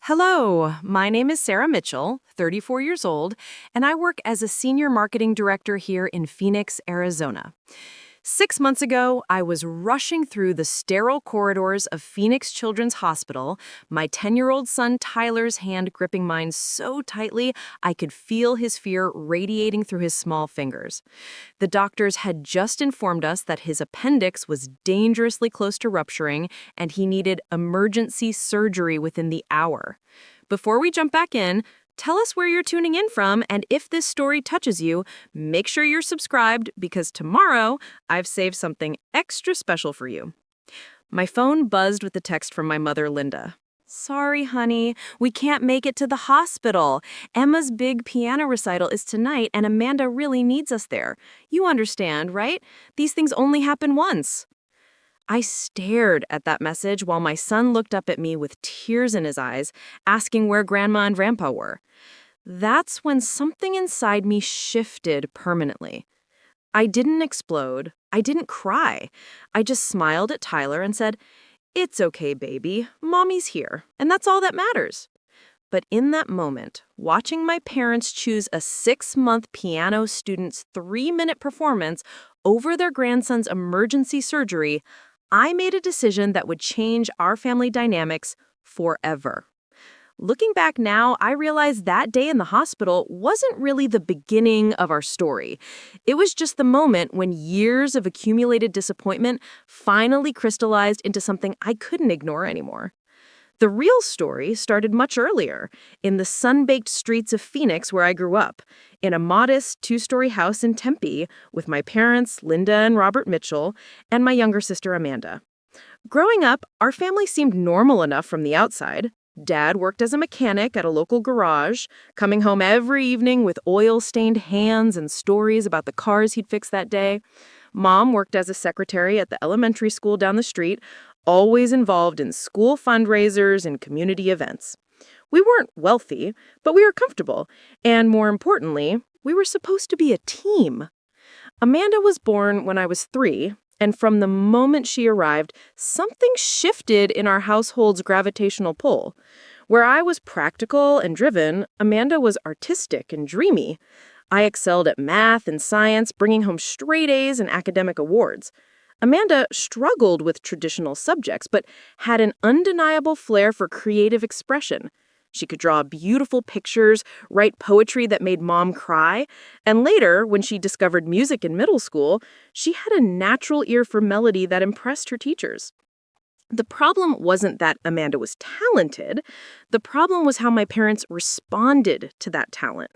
Hello, my name is Sarah Mitchell, 34 years old, and I work as a senior marketing director here in Phoenix, Arizona. 6 months ago, I was rushing through the sterile corridors of Phoenix Children's Hospital, my 10-year-old son Tyler's hand gripping mine so tightly I could feel his fear radiating through his small fingers. The doctors had just informed us that his appendix was dangerously close to rupturing and he needed emergency surgery within the hour. Before we jump back in, tell us where you're tuning in from, and if this story touches you, make sure you're subscribed because tomorrow I've saved something extra special for you. My phone buzzed with a text from my mother, Linda. Sorry, honey, we can't make it to the hospital. Emma's big piano recital is tonight, and Amanda really needs us there. You understand, right? These things only happen once. I stared at that message while my son looked up at me with tears in his eyes, asking where Grandma and Grandpa were. That's when something inside me shifted permanently. I didn't explode. I didn't cry. I just smiled at Tyler and said, "It's okay, baby. Mommy's here, and that's all that matters." But in that moment, watching my parents choose a 6-month piano student's 3-minute performance over their grandson's emergency surgery, I made a decision that would change our family dynamics forever. Looking back now, I realize that day in the hospital wasn't really the beginning of our story. It was just the moment when years of accumulated disappointment finally crystallized into something I couldn't ignore anymore. The real story started much earlier, in the sun-baked streets of Phoenix where I grew up, in a modest 2-story house in Tempe with my parents, Linda and Robert Mitchell, and my younger sister, Amanda. Growing up, our family seemed normal enough from the outside. Dad worked as a mechanic at a local garage, coming home every evening with oil-stained hands and stories about the cars he'd fixed that day. Mom worked as a secretary at the elementary school down the street, always involved in school fundraisers and community events. We weren't wealthy, but we were comfortable, and more importantly, we were supposed to be a team. Amanda was born when I was 3, and from the moment she arrived, something shifted in our household's gravitational pull. Where I was practical and driven, Amanda was artistic and dreamy. I excelled at math and science, bringing home straight A's and academic awards. Amanda struggled with traditional subjects, but had an undeniable flair for creative expression. She could draw beautiful pictures, write poetry that made Mom cry, and later, when she discovered music in middle school, she had a natural ear for melody that impressed her teachers. The problem wasn't that Amanda was talented. The problem was how my parents responded to that talent.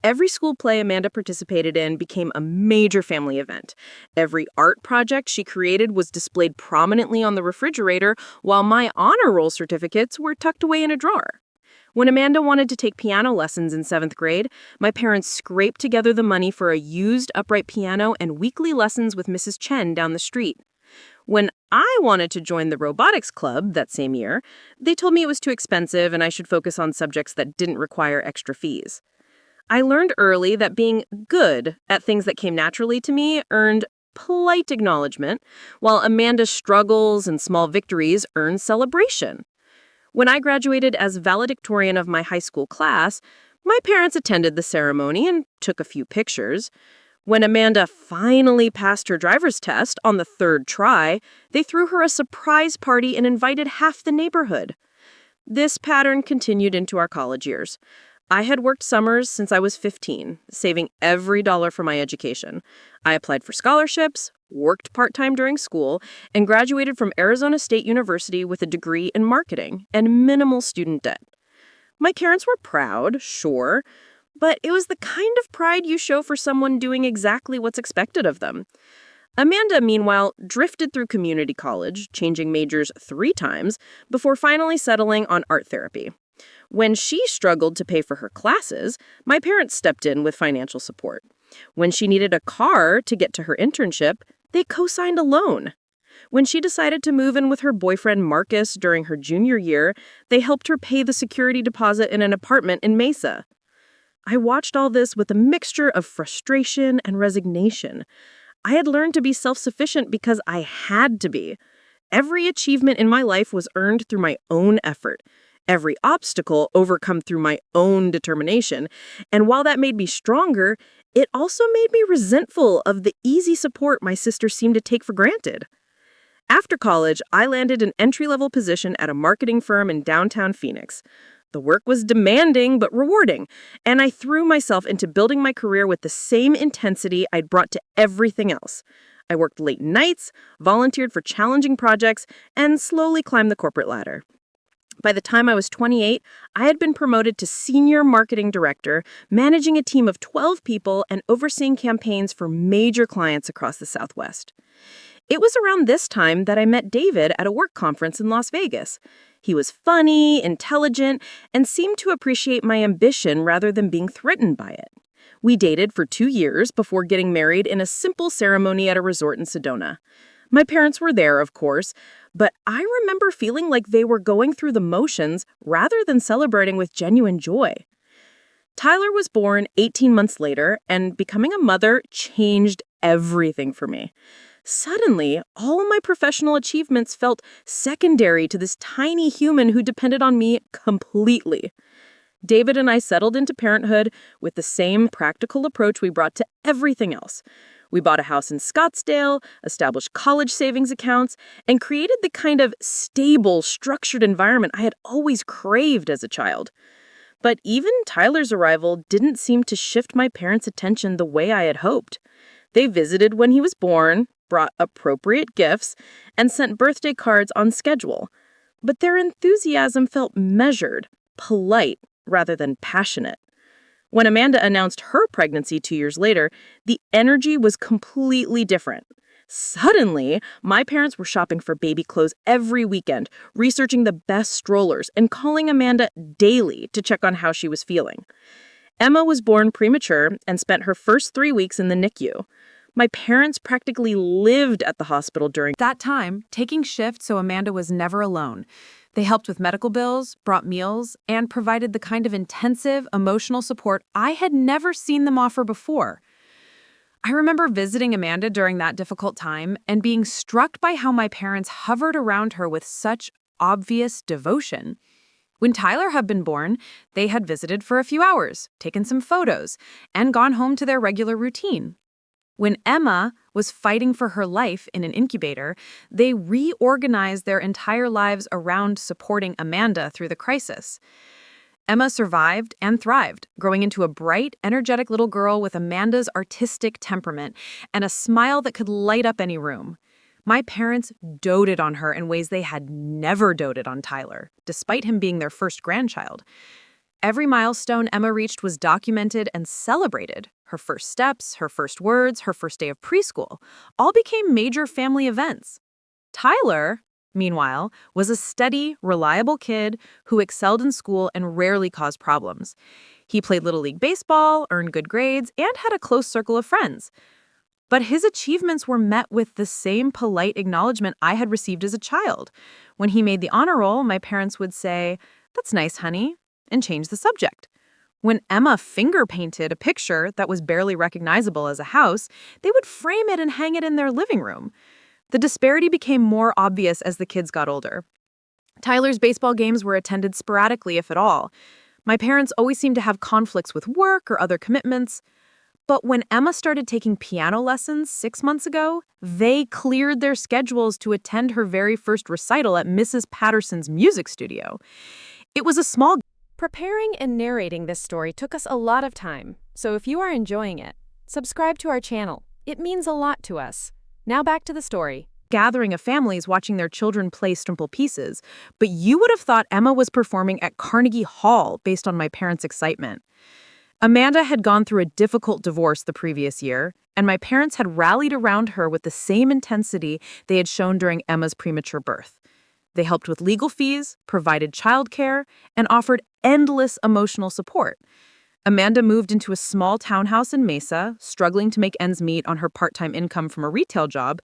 Every school play Amanda participated in became a major family event. Every art project she created was displayed prominently on the refrigerator, while my honor roll certificates were tucked away in a drawer. When Amanda wanted to take piano lessons in 7th grade, my parents scraped together the money for a used upright piano and weekly lessons with Mrs. Chen down the street. When I wanted to join the robotics club that same year, they told me it was too expensive and I should focus on subjects that didn't require extra fees. I learned early that being good at things that came naturally to me earned polite acknowledgement, while Amanda's struggles and small victories earned celebration. When I graduated as valedictorian of my high school class, my parents attended the ceremony and took a few pictures. When Amanda finally passed her driver's test on the 3rd try, they threw her a surprise party and invited half the neighborhood. This pattern continued into our college years. I had worked summers since I was 15, saving every dollar for my education. I applied for scholarships, worked part-time during school, and graduated from Arizona State University with a degree in marketing and minimal student debt. My parents were proud, sure, but it was the kind of pride you show for someone doing exactly what's expected of them. Amanda, meanwhile, drifted through community college, changing majors 3 times, before finally settling on art therapy. When she struggled to pay for her classes, my parents stepped in with financial support. When she needed a car to get to her internship, they co-signed a loan. When she decided to move in with her boyfriend Marcus during her junior year, they helped her pay the security deposit in an apartment in Mesa. I watched all this with a mixture of frustration and resignation. I had learned to be self-sufficient because I had to be. Every achievement in my life was earned through my own effort. every obstacle overcome through my own determination. And while that made me stronger, it also made me resentful of the easy support my sister seemed to take for granted. After college, I landed an entry-level position at a marketing firm in downtown Phoenix. The work was demanding but rewarding, and I threw myself into building my career with the same intensity I'd brought to everything else. I worked late nights, volunteered for challenging projects, and slowly climbed the corporate ladder. By the time I was 28, I had been promoted to senior marketing director, managing a team of 12 people and overseeing campaigns for major clients across the Southwest. It was around this time that I met David at a work conference in Las Vegas. He was funny, intelligent, and seemed to appreciate my ambition rather than being threatened by it. We dated for 2 years before getting married in a simple ceremony at a resort in Sedona. My parents were there, of course, but I remember feeling like they were going through the motions rather than celebrating with genuine joy. Tyler was born 18 months later, and becoming a mother changed everything for me. Suddenly, all of my professional achievements felt secondary to this tiny human who depended on me completely. David and I settled into parenthood with the same practical approach we brought to everything else. We bought a house in Scottsdale, established college savings accounts, and created the kind of stable, structured environment I had always craved as a child. But even Tyler's arrival didn't seem to shift my parents' attention the way I had hoped. They visited when he was born, brought appropriate gifts, and sent birthday cards on schedule. But their enthusiasm felt measured, polite, rather than passionate. When Amanda announced her pregnancy 2 years later, the energy was completely different. Suddenly, my parents were shopping for baby clothes every weekend, researching the best strollers, and calling Amanda daily to check on how she was feeling. Emma was born premature and spent her first 3 weeks in the NICU. My parents practically lived at the hospital during that time, taking shifts so Amanda was never alone. They helped with medical bills, brought meals, and provided the kind of intensive, emotional support I had never seen them offer before. I remember visiting Amanda during that difficult time and being struck by how my parents hovered around her with such obvious devotion. When Tyler had been born, they had visited for a few hours, taken some photos, and gone home to their regular routine. When Emma was fighting for her life in an incubator, they reorganized their entire lives around supporting Amanda through the crisis. Emma survived and thrived, growing into a bright, energetic little girl with Amanda's artistic temperament and a smile that could light up any room. My parents doted on her in ways they had never doted on Tyler, despite him being their first grandchild. Every milestone Emma reached was documented and celebrated. Her first steps, her first words, her first day of preschool, all became major family events. Tyler, meanwhile, was a steady, reliable kid who excelled in school and rarely caused problems. He played Little League baseball, earned good grades, and had a close circle of friends. But his achievements were met with the same polite acknowledgement I had received as a child. When he made the honor roll, my parents would say, "That's nice, honey," and change the subject. When Emma finger-painted a picture that was barely recognizable as a house, they would frame it and hang it in their living room. The disparity became more obvious as the kids got older. Tyler's baseball games were attended sporadically, if at all. My parents always seemed to have conflicts with work or other commitments. But when Emma started taking piano lessons 6 months ago, they cleared their schedules to attend her very first recital at Mrs. Patterson's music studio. It was a small... Preparing and narrating this story took us a lot of time, so if you are enjoying it, subscribe to our channel. It means a lot to us. Now back to the story. Gathering of families watching their children play Stumple Pieces, but you would have thought Emma was performing at Carnegie Hall based on my parents' excitement. Amanda had gone through a difficult divorce the previous year, and my parents had rallied around her with the same intensity they had shown during Emma's premature birth. They helped with legal fees, provided childcare, and offered endless emotional support. Amanda moved into a small townhouse in Mesa, struggling to make ends meet on her part-time income from a retail job,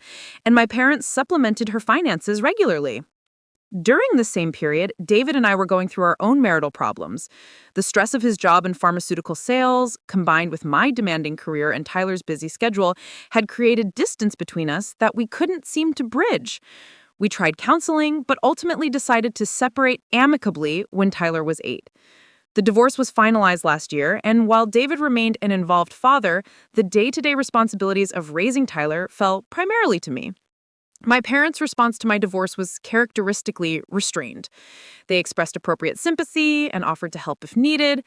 and my parents supplemented her finances regularly. During the same period, David and I were going through our own marital problems. The stress of his job in pharmaceutical sales, combined with my demanding career and Tyler's busy schedule, had created distance between us that we couldn't seem to bridge. We tried counseling, but ultimately decided to separate amicably when Tyler was 8. The divorce was finalized last year, and while David remained an involved father, the day-to-day responsibilities of raising Tyler fell primarily to me. My parents' response to my divorce was characteristically restrained. They expressed appropriate sympathy and offered to help if needed,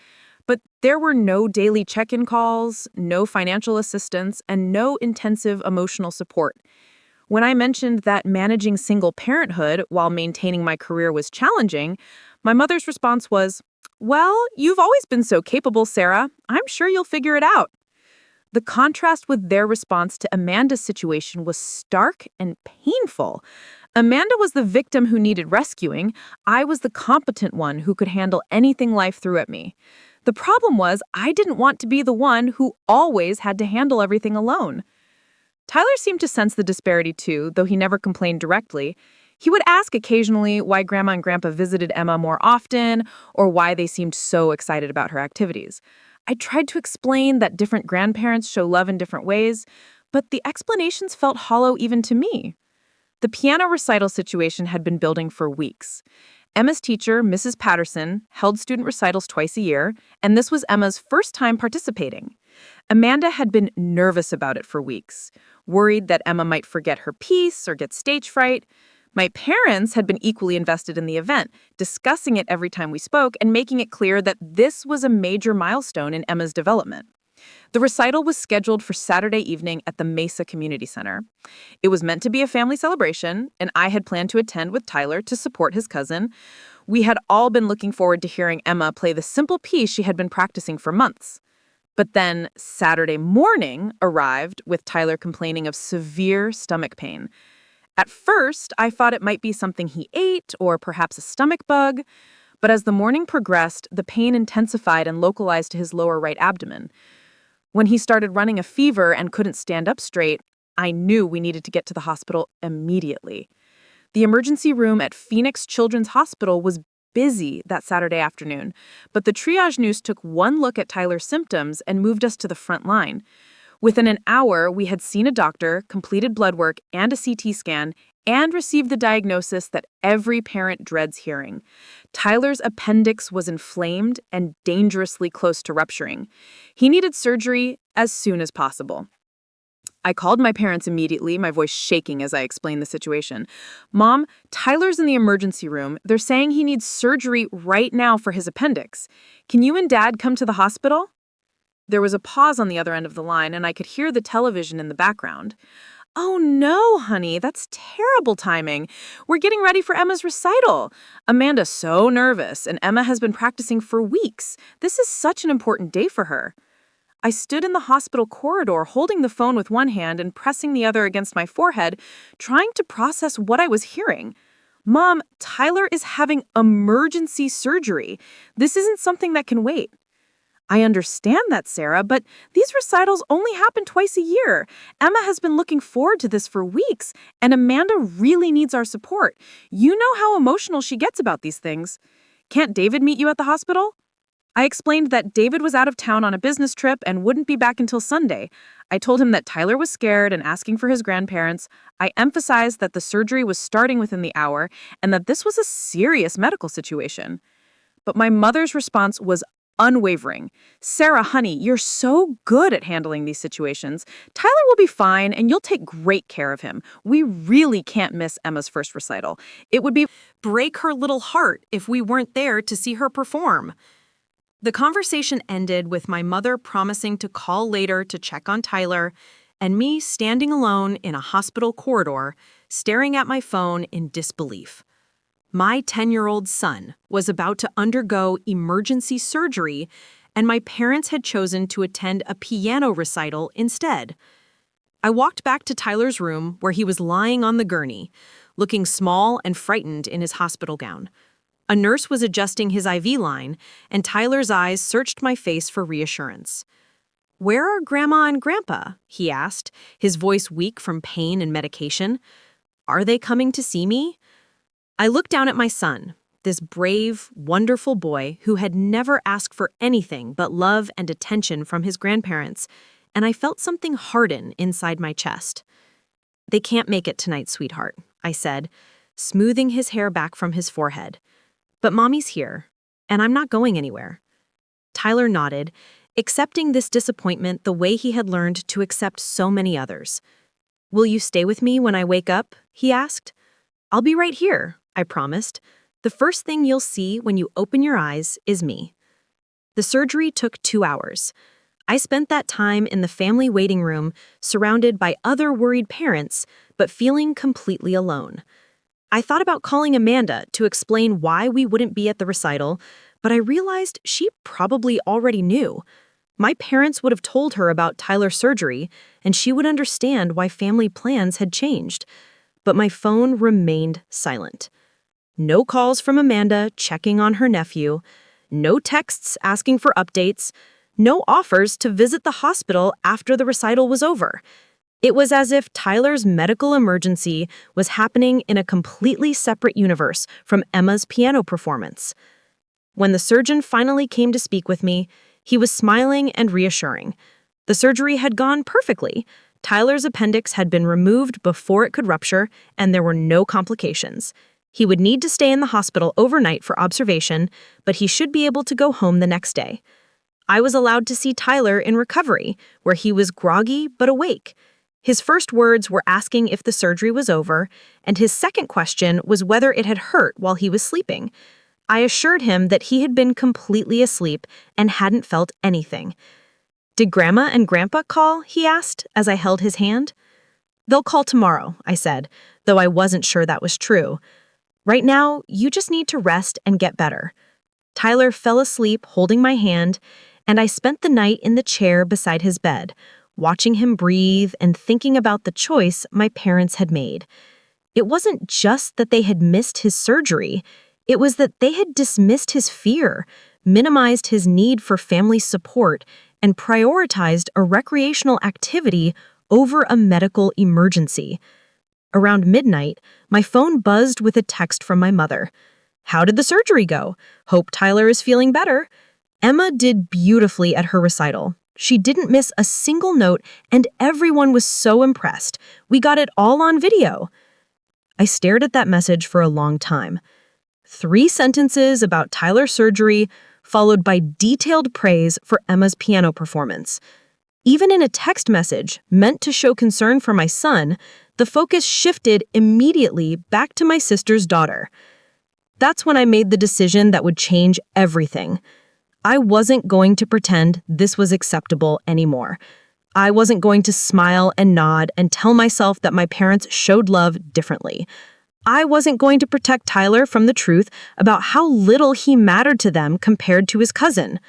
but there were no daily check-in calls, no financial assistance, and no intensive emotional support. When I mentioned that managing single parenthood while maintaining my career was challenging, my mother's response was, "Well, you've always been so capable, Sarah. I'm sure you'll figure it out." The contrast with their response to Amanda's situation was stark and painful. Amanda was the victim who needed rescuing. I was the competent one who could handle anything life threw at me. The problem was I didn't want to be the one who always had to handle everything alone. Tyler seemed to sense the disparity too, though he never complained directly. He would ask occasionally why Grandma and Grandpa visited Emma more often or why they seemed so excited about her activities. I tried to explain that different grandparents show love in different ways, but the explanations felt hollow even to me. The piano recital situation had been building for weeks. Emma's teacher, Mrs. Patterson, held student recitals twice a year, and this was Emma's first time participating. Amanda had been nervous about it for weeks, worried that Emma might forget her piece or get stage fright. My parents had been equally invested in the event, discussing it every time we spoke and making it clear that this was a major milestone in Emma's development. The recital was scheduled for Saturday evening at the Mesa Community Center. It was meant to be a family celebration, and I had planned to attend with Tyler to support his cousin. We had all been looking forward to hearing Emma play the simple piece she had been practicing for months. But then Saturday morning arrived with Tyler complaining of severe stomach pain. At first, I thought it might be something he ate or perhaps a stomach bug, but as the morning progressed, the pain intensified and localized to his lower right abdomen. When he started running a fever and couldn't stand up straight, I knew we needed to get to the hospital immediately. The emergency room at Phoenix Children's Hospital was busy that Saturday afternoon, but the triage nurse took one look at Tyler's symptoms and moved us to the front line. Within an hour, we had seen a doctor, completed blood work and a CT scan, and received the diagnosis that every parent dreads hearing. Tyler's appendix was inflamed and dangerously close to rupturing. He needed surgery as soon as possible. I called my parents immediately, my voice shaking as I explained the situation. "Mom, Tyler's in the emergency room. They're saying he needs surgery right now for his appendix. Can you and Dad come to the hospital?" There was a pause on the other end of the line, and I could hear the television in the background. "Oh no, honey, that's terrible timing. We're getting ready for Emma's recital. Amanda's so nervous, and Emma has been practicing for weeks. This is such an important day for her." I stood in the hospital corridor holding the phone with one hand and pressing the other against my forehead, trying to process what I was hearing. "Mom, Tyler is having emergency surgery. This isn't something that can wait." "I understand that, Sarah, but these recitals only happen twice a year. Emma has been looking forward to this for weeks, and Amanda really needs our support. You know how emotional she gets about these things. Can't David meet you at the hospital?" I explained that David was out of town on a business trip and wouldn't be back until Sunday. I told him that Tyler was scared and asking for his grandparents. I emphasized that the surgery was starting within the hour and that this was a serious medical situation. But my mother's response was unwavering. "Sarah, honey, you're so good at handling these situations. Tyler will be fine, and you'll take great care of him. We really can't miss Emma's first recital. It would break her little heart if we weren't there to see her perform." The conversation ended with my mother promising to call later to check on Tyler, and me standing alone in a hospital corridor, staring at my phone in disbelief. My 10-year-old son was about to undergo emergency surgery, and my parents had chosen to attend a piano recital instead. I walked back to Tyler's room where he was lying on the gurney, looking small and frightened in his hospital gown. A nurse was adjusting his IV line, and Tyler's eyes searched my face for reassurance. "Where are Grandma and Grandpa?" he asked, his voice weak from pain and medication. "Are they coming to see me?" I looked down at my son, this brave, wonderful boy who had never asked for anything but love and attention from his grandparents, and I felt something harden inside my chest. "They can't make it tonight, sweetheart," I said. smoothing his hair back from his forehead. "But Mommy's here, and I'm not going anywhere." Tyler nodded, accepting this disappointment the way he had learned to accept so many others. "Will you stay with me when I wake up?" he asked. "I'll be right here," I promised. "The first thing you'll see when you open your eyes is me." The surgery took 2 hours. I spent that time in the family waiting room, surrounded by other worried parents, but feeling completely alone. I thought about calling Amanda to explain why we wouldn't be at the recital, but I realized she probably already knew. My parents would have told her about Tyler's surgery, and she would understand why family plans had changed. But my phone remained silent. No calls from Amanda checking on her nephew, no texts asking for updates, no offers to visit the hospital after the recital was over. It was as if Tyler's medical emergency was happening in a completely separate universe from Emma's piano performance. When the surgeon finally came to speak with me, he was smiling and reassuring. The surgery had gone perfectly. Tyler's appendix had been removed before it could rupture, and there were no complications. He would need to stay in the hospital overnight for observation, but he should be able to go home the next day. I was allowed to see Tyler in recovery, where he was groggy but awake. His first words were asking if the surgery was over, and his second question was whether it had hurt while he was sleeping. I assured him that he had been completely asleep and hadn't felt anything. "Did Grandma and Grandpa call?" he asked as I held his hand. "They'll call tomorrow," I said, though I wasn't sure that was true. "Right now, you just need to rest and get better." Tyler fell asleep holding my hand, and I spent the night in the chair beside his bed, watching him breathe and thinking about the choice my parents had made. It wasn't just that they had missed his surgery, it was that they had dismissed his fear, minimized his need for family support, and prioritized a recreational activity over a medical emergency. Around midnight, my phone buzzed with a text from my mother. "How did the surgery go? Hope Tyler is feeling better." Emma did beautifully at her recital. She didn't miss a single note, and everyone was so impressed. We got it all on video. I stared at that message for a long time. 3 sentences about Tyler's surgery, followed by detailed praise for Emma's piano performance. Even in a text message meant to show concern for my son, the focus shifted immediately back to my sister's daughter. That's when I made the decision that would change everything. I wasn't going to pretend this was acceptable anymore. I wasn't going to smile and nod and tell myself that my parents showed love differently. I wasn't going to protect Tyler from the truth about how little he mattered to them compared to his cousin.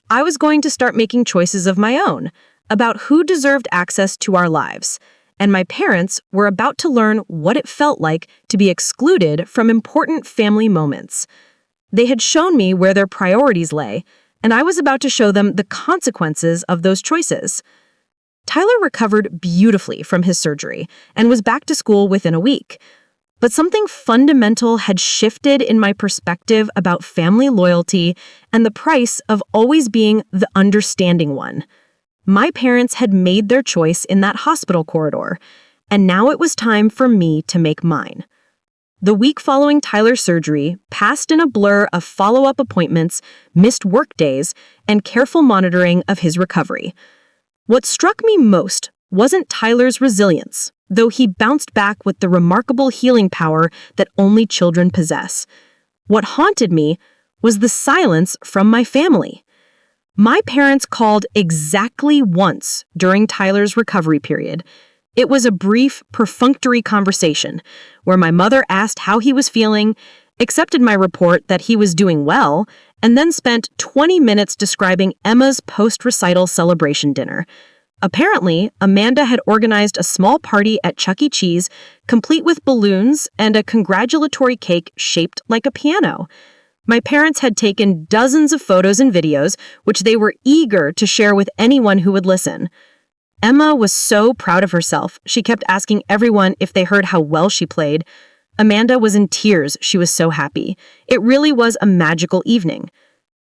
I was going to start making choices of my own about who deserved access to our lives. And my parents were about to learn what it felt like to be excluded from important family moments. They had shown me where their priorities lay, and I was about to show them the consequences of those choices. Tyler recovered beautifully from his surgery and was back to school within a week. But something fundamental had shifted in my perspective about family loyalty and the price of always being the understanding one. My parents had made their choice in that hospital corridor, and now it was time for me to make mine. The week following Tyler's surgery passed in a blur of follow-up appointments, missed work days, and careful monitoring of his recovery. What struck me most wasn't Tyler's resilience, though he bounced back with the remarkable healing power that only children possess. What haunted me was the silence from my family. My parents called exactly once during Tyler's recovery period. It was a brief, perfunctory conversation where my mother asked how he was feeling, accepted my report that he was doing well, and then spent 20 minutes describing Emma's post-recital celebration dinner. Apparently, Amanda had organized a small party at Chuck E. Cheese, complete with balloons and a congratulatory cake shaped like a piano. My parents had taken dozens of photos and videos, which they were eager to share with anyone who would listen. Emma was so proud of herself, she kept asking everyone if they heard how well she played. Amanda was in tears, she was so happy. It really was a magical evening.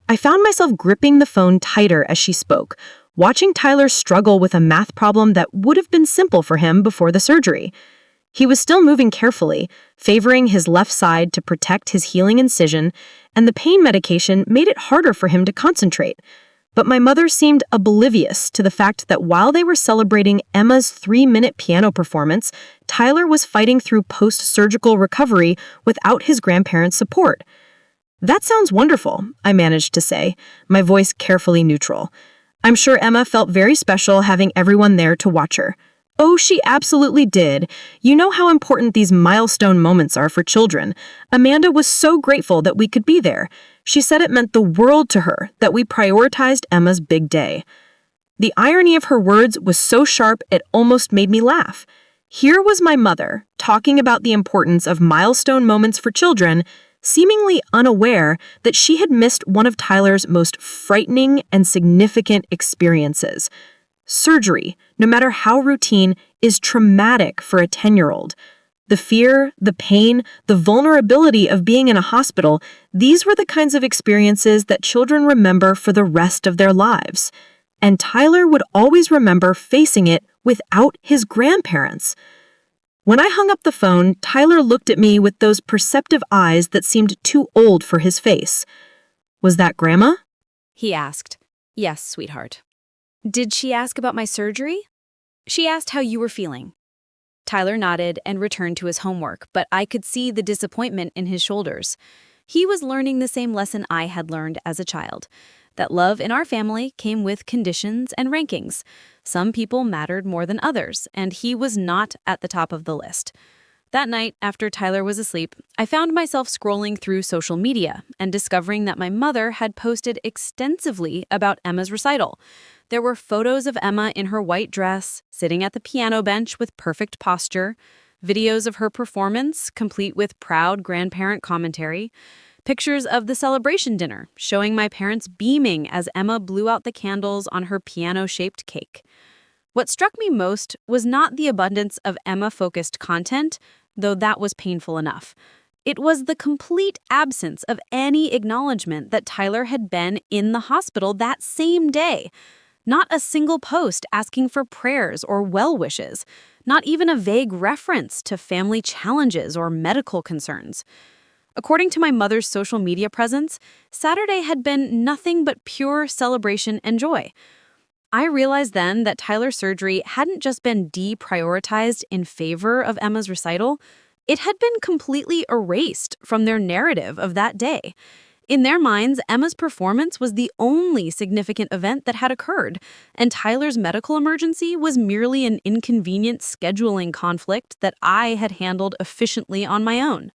I found myself gripping the phone tighter as she spoke, watching Tyler struggle with a math problem that would have been simple for him before the surgery. He was still moving carefully, favoring his left side to protect his healing incision, and the pain medication made it harder for him to concentrate. But my mother seemed oblivious to the fact that while they were celebrating Emma's 3-minute piano performance, Tyler was fighting through post-surgical recovery without his grandparents' support. "That sounds wonderful," I managed to say, my voice carefully neutral. "I'm sure Emma felt very special having everyone there to watch her." "Oh, she absolutely did. You know how important these milestone moments are for children. Amanda was so grateful that we could be there. She said it meant the world to her that we prioritized Emma's big day." The irony of her words was so sharp it almost made me laugh. Here was my mother talking about the importance of milestone moments for children, seemingly unaware that she had missed one of Tyler's most frightening and significant experiences. Surgery, no matter how routine, is traumatic for a 10-year-old. The fear, the pain, the vulnerability of being in a hospital, these were the kinds of experiences that children remember for the rest of their lives. And Tyler would always remember facing it without his grandparents. When I hung up the phone, Tyler looked at me with those perceptive eyes that seemed too old for his face. "Was that Grandma?" he asked. "Yes, sweetheart." "Did she ask about my surgery?" "She asked how you were feeling." Tyler nodded and returned to his homework, but I could see the disappointment in his shoulders. He was learning the same lesson I had learned as a child, that love in our family came with conditions and rankings. Some people mattered more than others, and he was not at the top of the list. That night, after Tyler was asleep, I found myself scrolling through social media and discovering that my mother had posted extensively about Emma's recital. There were photos of Emma in her white dress, sitting at the piano bench with perfect posture, videos of her performance, complete with proud grandparent commentary, pictures of the celebration dinner, showing my parents beaming as Emma blew out the candles on her piano-shaped cake. What struck me most was not the abundance of Emma-focused content, though that was painful enough. It was the complete absence of any acknowledgement that Tyler had been in the hospital that same day. Not a single post asking for prayers or well wishes, not even a vague reference to family challenges or medical concerns. According to my mother's social media presence, Saturday had been nothing but pure celebration and joy. I realized then that Tyler's surgery hadn't just been deprioritized in favor of Emma's recital, it had been completely erased from their narrative of that day. In their minds, Emma's performance was the only significant event that had occurred, and Tyler's medical emergency was merely an inconvenient scheduling conflict that I had handled efficiently on my own.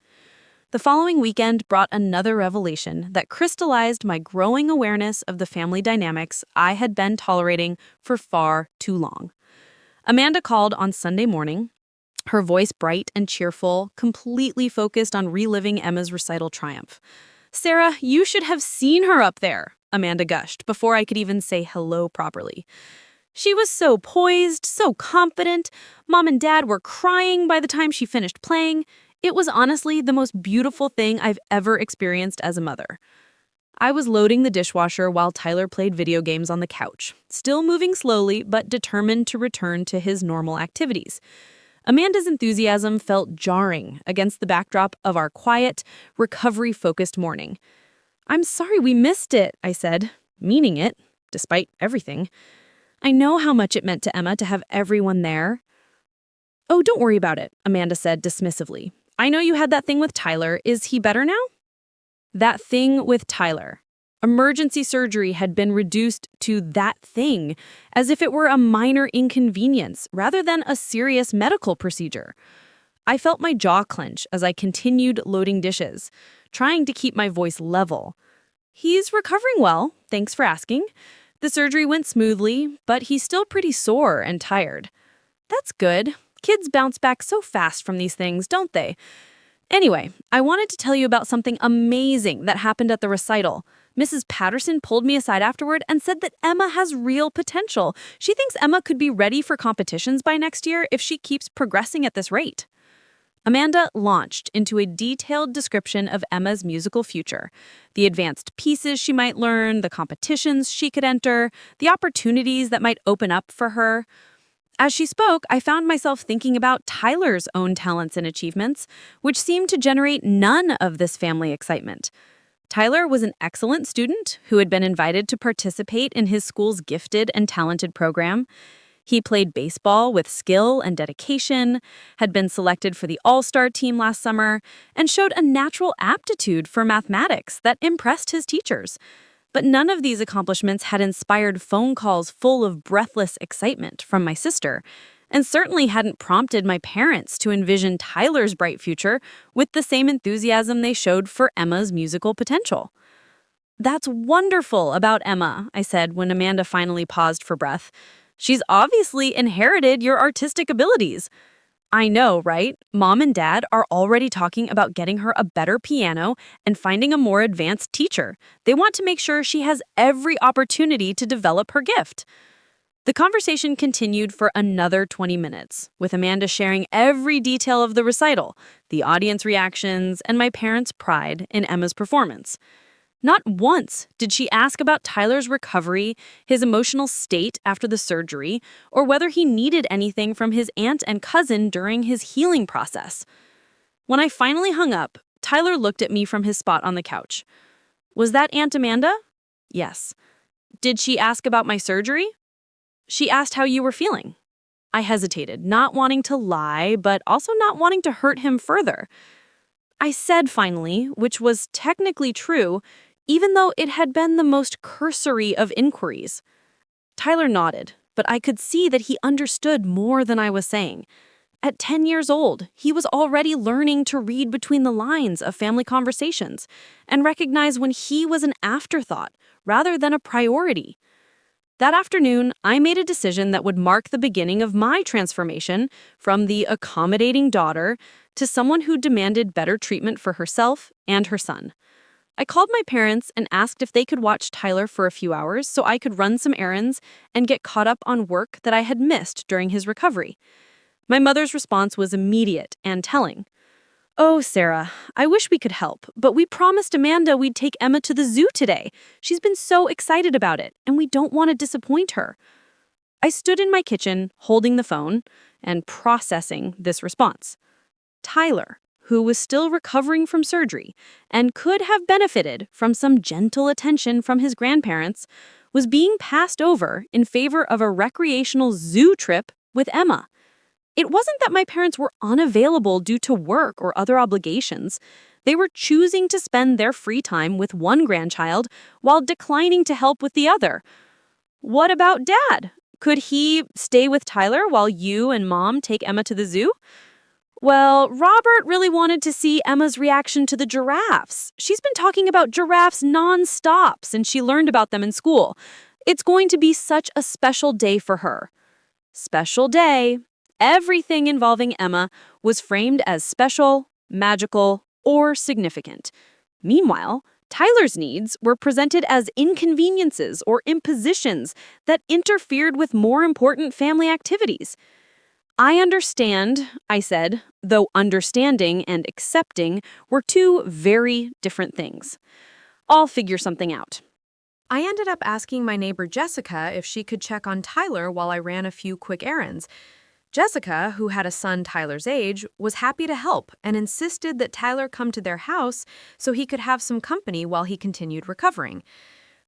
The following weekend brought another revelation that crystallized my growing awareness of the family dynamics I had been tolerating for far too long. Amanda called on Sunday morning, her voice bright and cheerful, completely focused on reliving Emma's recital triumph. "Sarah, you should have seen her up there," Amanda gushed before I could even say hello properly. "She was so poised, so confident. Mom and Dad were crying by the time she finished playing. It was honestly the most beautiful thing I've ever experienced as a mother." I was loading the dishwasher while Tyler played video games on the couch, still moving slowly but determined to return to his normal activities. Amanda's enthusiasm felt jarring against the backdrop of our quiet, recovery-focused morning. "I'm sorry we missed it," I said, meaning it, despite everything. I know how much it meant to Emma to have everyone there. "Oh, don't worry about it," Amanda said dismissively. "I know you had that thing with Tyler. Is he better now?" That thing with Tyler. Emergency surgery had been reduced to that thing, as if it were a minor inconvenience rather than a serious medical procedure. I felt my jaw clench as I continued loading dishes, trying to keep my voice level. "He's recovering well, thanks for asking. The surgery went smoothly, but he's still pretty sore and tired." "That's good. Kids bounce back so fast from these things, don't they? Anyway, I wanted to tell you about something amazing that happened at the recital. Mrs. Patterson pulled me aside afterward and said that Emma has real potential. She thinks Emma could be ready for competitions by next year if she keeps progressing at this rate." Amanda launched into a detailed description of Emma's musical future, the advanced pieces she might learn, the competitions she could enter, the opportunities that might open up for her. As she spoke, I found myself thinking about Tyler's own talents and achievements, which seemed to generate none of this family excitement. Tyler was an excellent student who had been invited to participate in his school's gifted and talented program. He played baseball with skill and dedication, had been selected for the All-Star team last summer, and showed a natural aptitude for mathematics that impressed his teachers. But none of these accomplishments had inspired phone calls full of breathless excitement from my sister, and certainly hadn't prompted my parents to envision Tyler's bright future with the same enthusiasm they showed for Emma's musical potential. "That's wonderful about Emma," I said when Amanda finally paused for breath. "She's obviously inherited your artistic abilities." "I know, right? Mom and Dad are already talking about getting her a better piano and finding a more advanced teacher. They want to make sure she has every opportunity to develop her gift." The conversation continued for another 20 minutes, with Amanda sharing every detail of the recital, the audience reactions, and my parents' pride in Emma's performance. Not once did she ask about Tyler's recovery, his emotional state after the surgery, or whether he needed anything from his aunt and cousin during his healing process. When I finally hung up, Tyler looked at me from his spot on the couch. "Was that Aunt Amanda?" "Yes." "Did she ask about my surgery?" "She asked how you were feeling." I hesitated, not wanting to lie, but also not wanting to hurt him further. I said finally, which was technically true, even though it had been the most cursory of inquiries. Tyler nodded, but I could see that he understood more than I was saying. At 10 years old, he was already learning to read between the lines of family conversations and recognize when he was an afterthought rather than a priority. That afternoon, I made a decision that would mark the beginning of my transformation from the accommodating daughter to someone who demanded better treatment for herself and her son. I called my parents and asked if they could watch Tyler for a few hours so I could run some errands and get caught up on work that I had missed during his recovery. My mother's response was immediate and telling. "Oh, Sarah, I wish we could help, but we promised Amanda we'd take Emma to the zoo today. She's been so excited about it, and we don't want to disappoint her." I stood in my kitchen, holding the phone, and processing this response. Tyler, who was still recovering from surgery and could have benefited from some gentle attention from his grandparents, was being passed over in favor of a recreational zoo trip with Emma. It wasn't that my parents were unavailable due to work or other obligations. They were choosing to spend their free time with one grandchild while declining to help with the other. "What about Dad? Could he stay with Tyler while you and Mom take Emma to the zoo?" "Well, Robert really wanted to see Emma's reaction to the giraffes. She's been talking about giraffes nonstop since she learned about them in school. It's going to be such a special day for her." Special day. Everything involving Emma was framed as special, magical, or significant. Meanwhile, Tyler's needs were presented as inconveniences or impositions that interfered with more important family activities. "I understand," I said, though understanding and accepting were two very different things. "I'll figure something out." I ended up asking my neighbor Jessica if she could check on Tyler while I ran a few quick errands. Jessica, who had a son Tyler's age, was happy to help and insisted that Tyler come to their house so he could have some company while he continued recovering.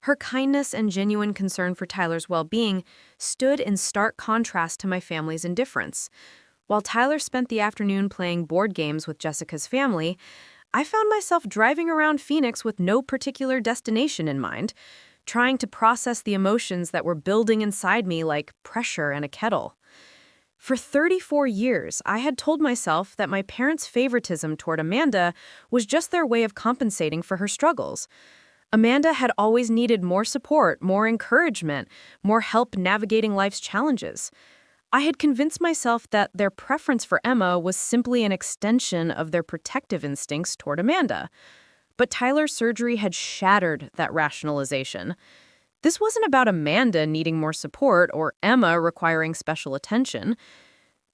Her kindness and genuine concern for Tyler's well-being stood in stark contrast to my family's indifference. While Tyler spent the afternoon playing board games with Jessica's family, I found myself driving around Phoenix with no particular destination in mind, trying to process the emotions that were building inside me like pressure in a kettle. For 34 years, I had told myself that my parents' favoritism toward Amanda was just their way of compensating for her struggles. Amanda had always needed more support, more encouragement, more help navigating life's challenges. I had convinced myself that their preference for Emma was simply an extension of their protective instincts toward Amanda. But Tyler's surgery had shattered that rationalization. This wasn't about Amanda needing more support or Emma requiring special attention.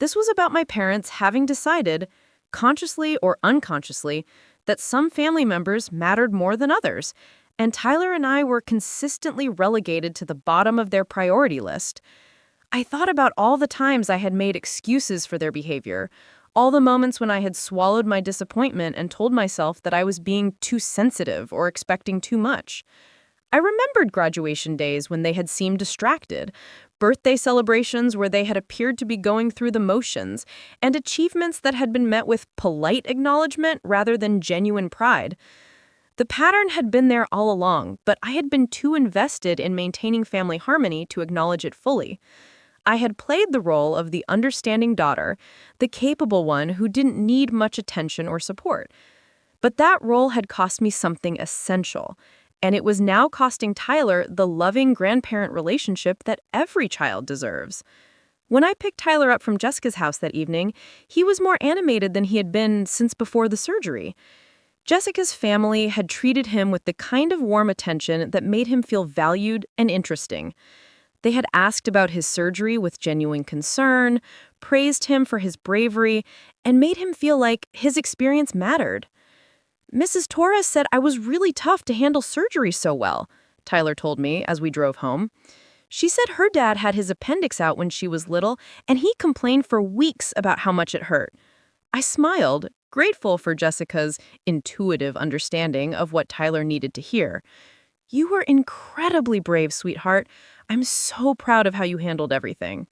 This was about my parents having decided, consciously or unconsciously, that some family members mattered more than others, and Tyler and I were consistently relegated to the bottom of their priority list. I thought about all the times I had made excuses for their behavior, all the moments when I had swallowed my disappointment and told myself that I was being too sensitive or expecting too much. I remembered graduation days when they had seemed distracted, birthday celebrations where they had appeared to be going through the motions, and achievements that had been met with polite acknowledgement rather than genuine pride. The pattern had been there all along, but I had been too invested in maintaining family harmony to acknowledge it fully. I had played the role of the understanding daughter, the capable one who didn't need much attention or support. But that role had cost me something essential, and it was now costing Tyler the loving grandparent relationship that every child deserves. When I picked Tyler up from Jessica's house that evening, he was more animated than he had been since before the surgery. Jessica's family had treated him with the kind of warm attention that made him feel valued and interesting. They had asked about his surgery with genuine concern, praised him for his bravery, and made him feel like his experience mattered. Mrs. Torres said I was really tough to handle surgery so well, Tyler told me as we drove home. She said her dad had his appendix out when she was little, and he complained for weeks about how much it hurt. I smiled, grateful for Jessica's intuitive understanding of what Tyler needed to hear. You were incredibly brave, sweetheart. I'm so proud of how you handled everything.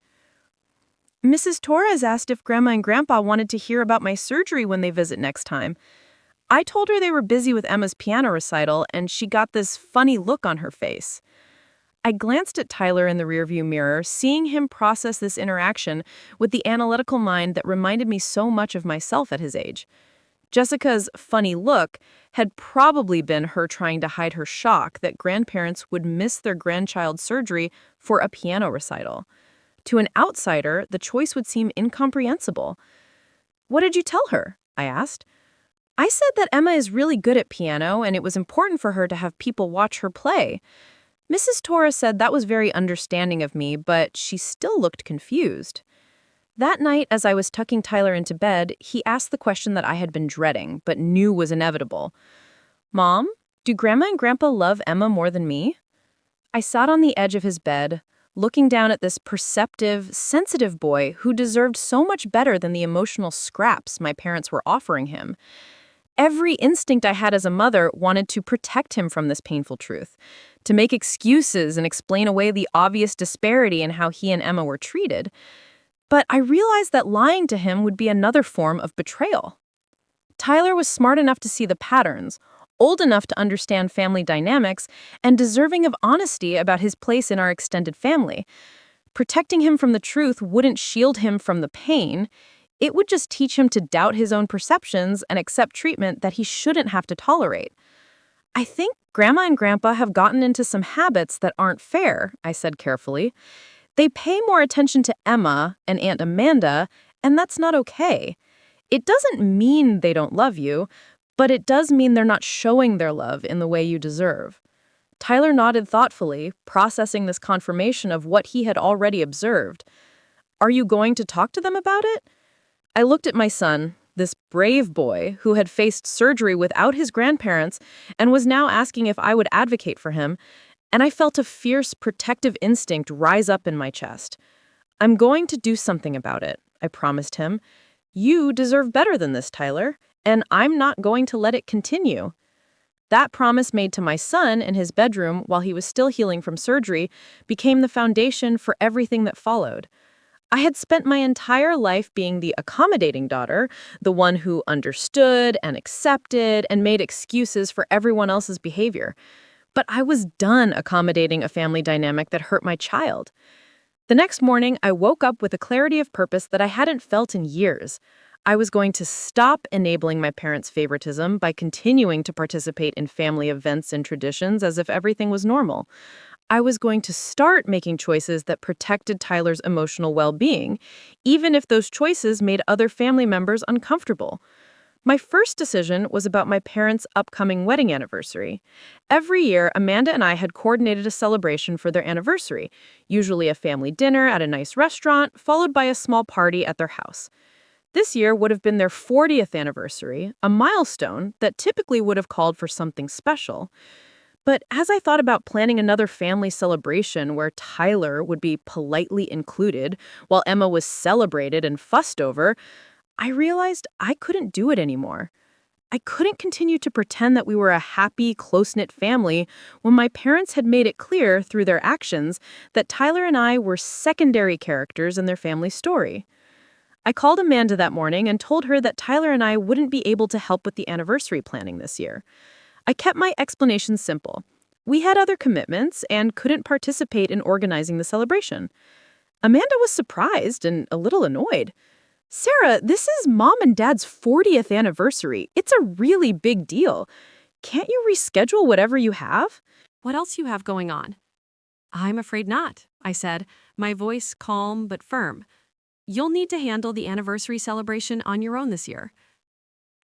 Mrs. Torres asked if Grandma and Grandpa wanted to hear about my surgery when they visit next time. I told her they were busy with Emma's piano recital, and she got this funny look on her face. I glanced at Tyler in the rearview mirror, seeing him process this interaction with the analytical mind that reminded me so much of myself at his age. Jessica's funny look had probably been her trying to hide her shock that grandparents would miss their grandchild's surgery for a piano recital. To an outsider, the choice would seem incomprehensible. "What did you tell her?" I asked. "I said that Emma is really good at piano and it was important for her to have people watch her play." Mrs. Torres said that was very understanding of me, but she still looked confused. That night, as I was tucking Tyler into bed, he asked the question that I had been dreading, but knew was inevitable. "Mom, do Grandma and Grandpa love Emma more than me?" I sat on the edge of his bed, looking down at this perceptive, sensitive boy who deserved so much better than the emotional scraps my parents were offering him. Every instinct I had as a mother wanted to protect him from this painful truth, to make excuses and explain away the obvious disparity in how he and Emma were treated. But I realized that lying to him would be another form of betrayal. Tyler was smart enough to see the patterns, old enough to understand family dynamics, and deserving of honesty about his place in our extended family. Protecting him from the truth wouldn't shield him from the pain. It would just teach him to doubt his own perceptions and accept treatment that he shouldn't have to tolerate. "I think Grandma and Grandpa have gotten into some habits that aren't fair," I said carefully. "They pay more attention to Emma and Aunt Amanda, and that's not okay. It doesn't mean they don't love you, but it does mean they're not showing their love in the way you deserve." Tyler nodded thoughtfully, processing this confirmation of what he had already observed. "Are you going to talk to them about it?" I looked at my son, this brave boy who had faced surgery without his grandparents and was now asking if I would advocate for him, and I felt a fierce protective instinct rise up in my chest. "I'm going to do something about it," I promised him. "You deserve better than this, Tyler, and I'm not going to let it continue." That promise made to my son in his bedroom while he was still healing from surgery became the foundation for everything that followed. I had spent my entire life being the accommodating daughter, the one who understood and accepted and made excuses for everyone else's behavior. But I was done accommodating a family dynamic that hurt my child. The next morning, I woke up with a clarity of purpose that I hadn't felt in years. I was going to stop enabling my parents' favoritism by continuing to participate in family events and traditions as if everything was normal. I was going to start making choices that protected Tyler's emotional well-being, even if those choices made other family members uncomfortable. My first decision was about my parents' upcoming wedding anniversary. Every year, Amanda and I had coordinated a celebration for their anniversary, usually a family dinner at a nice restaurant, followed by a small party at their house. This year would have been their 40th anniversary, a milestone that typically would have called for something special. But as I thought about planning another family celebration where Tyler would be politely included while Emma was celebrated and fussed over, I realized I couldn't do it anymore. I couldn't continue to pretend that we were a happy, close-knit family when my parents had made it clear through their actions that Tyler and I were secondary characters in their family story. I called Amanda that morning and told her that Tyler and I wouldn't be able to help with the anniversary planning this year. I kept my explanation simple. We had other commitments and couldn't participate in organizing the celebration. Amanda was surprised and a little annoyed. Sarah, this is Mom and Dad's 40th anniversary. It's a really big deal. Can't you reschedule whatever you have? What else you have going on? I'm afraid not, I said, my voice calm but firm. You'll need to handle the anniversary celebration on your own this year.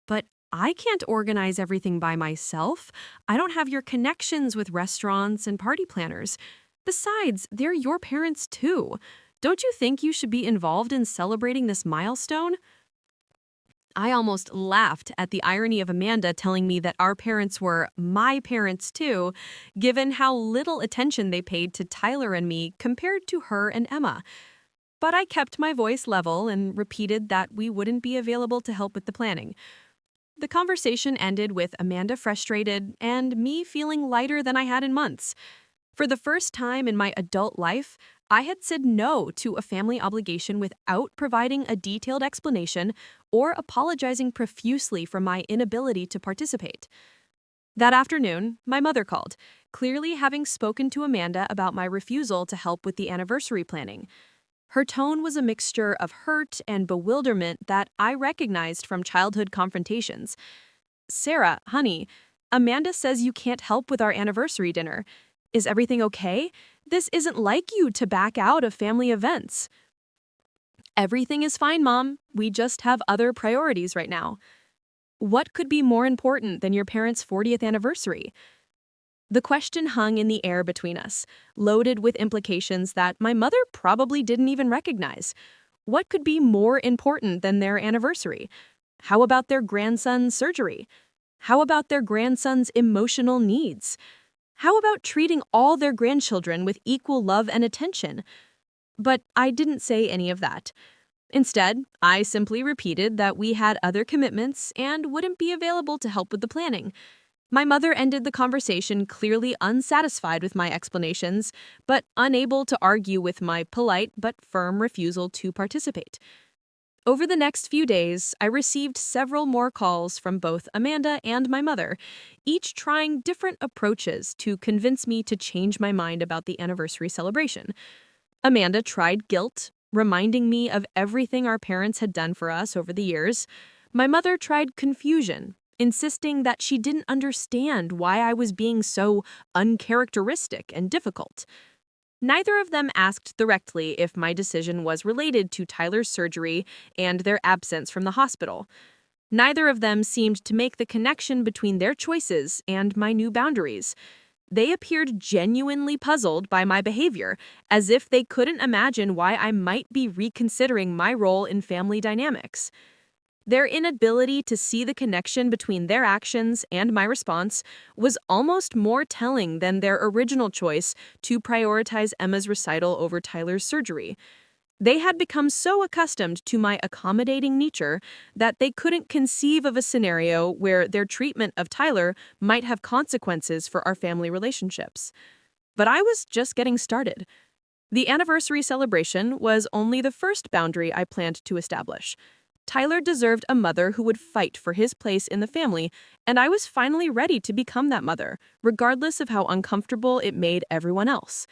But I can't organize everything by myself. I don't have your connections with restaurants and party planners. Besides, they're your parents too. Don't you think you should be involved in celebrating this milestone? I almost laughed at the irony of Amanda telling me that our parents were my parents too, given how little attention they paid to Tyler and me compared to her and Emma. But I kept my voice level and repeated that we wouldn't be available to help with the planning. The conversation ended with Amanda frustrated and me feeling lighter than I had in months. For the first time in my adult life, I had said no to a family obligation without providing a detailed explanation or apologizing profusely for my inability to participate. That afternoon, my mother called, clearly having spoken to Amanda about my refusal to help with the anniversary planning. Her tone was a mixture of hurt and bewilderment that I recognized from childhood confrontations. "Sarah, honey, Amanda says you can't help with our anniversary dinner. Is everything okay? This isn't like you to back out of family events." "Everything is fine, Mom. We just have other priorities right now." "What could be more important than your parents' 40th anniversary?" The question hung in the air between us, loaded with implications that my mother probably didn't even recognize. What could be more important than their anniversary? How about their grandson's surgery? How about their grandson's emotional needs? How about treating all their grandchildren with equal love and attention? But I didn't say any of that. Instead, I simply repeated that we had other commitments and wouldn't be available to help with the planning. My mother ended the conversation clearly unsatisfied with my explanations, but unable to argue with my polite but firm refusal to participate. Over the next few days, I received several more calls from both Amanda and my mother, each trying different approaches to convince me to change my mind about the anniversary celebration. Amanda tried guilt, reminding me of everything our parents had done for us over the years. My mother tried confusion, insisting that she didn't understand why I was being so uncharacteristic and difficult. Neither of them asked directly if my decision was related to Tyler's surgery and their absence from the hospital. Neither of them seemed to make the connection between their choices and my new boundaries. They appeared genuinely puzzled by my behavior, as if they couldn't imagine why I might be reconsidering my role in family dynamics. Their inability to see the connection between their actions and my response was almost more telling than their original choice to prioritize Emma's recital over Tyler's surgery. They had become so accustomed to my accommodating nature that they couldn't conceive of a scenario where their treatment of Tyler might have consequences for our family relationships. But I was just getting started. The anniversary celebration was only the first boundary I planned to establish. Tyler deserved a mother who would fight for his place in the family, and I was finally ready to become that mother, regardless of how uncomfortable it made everyone else.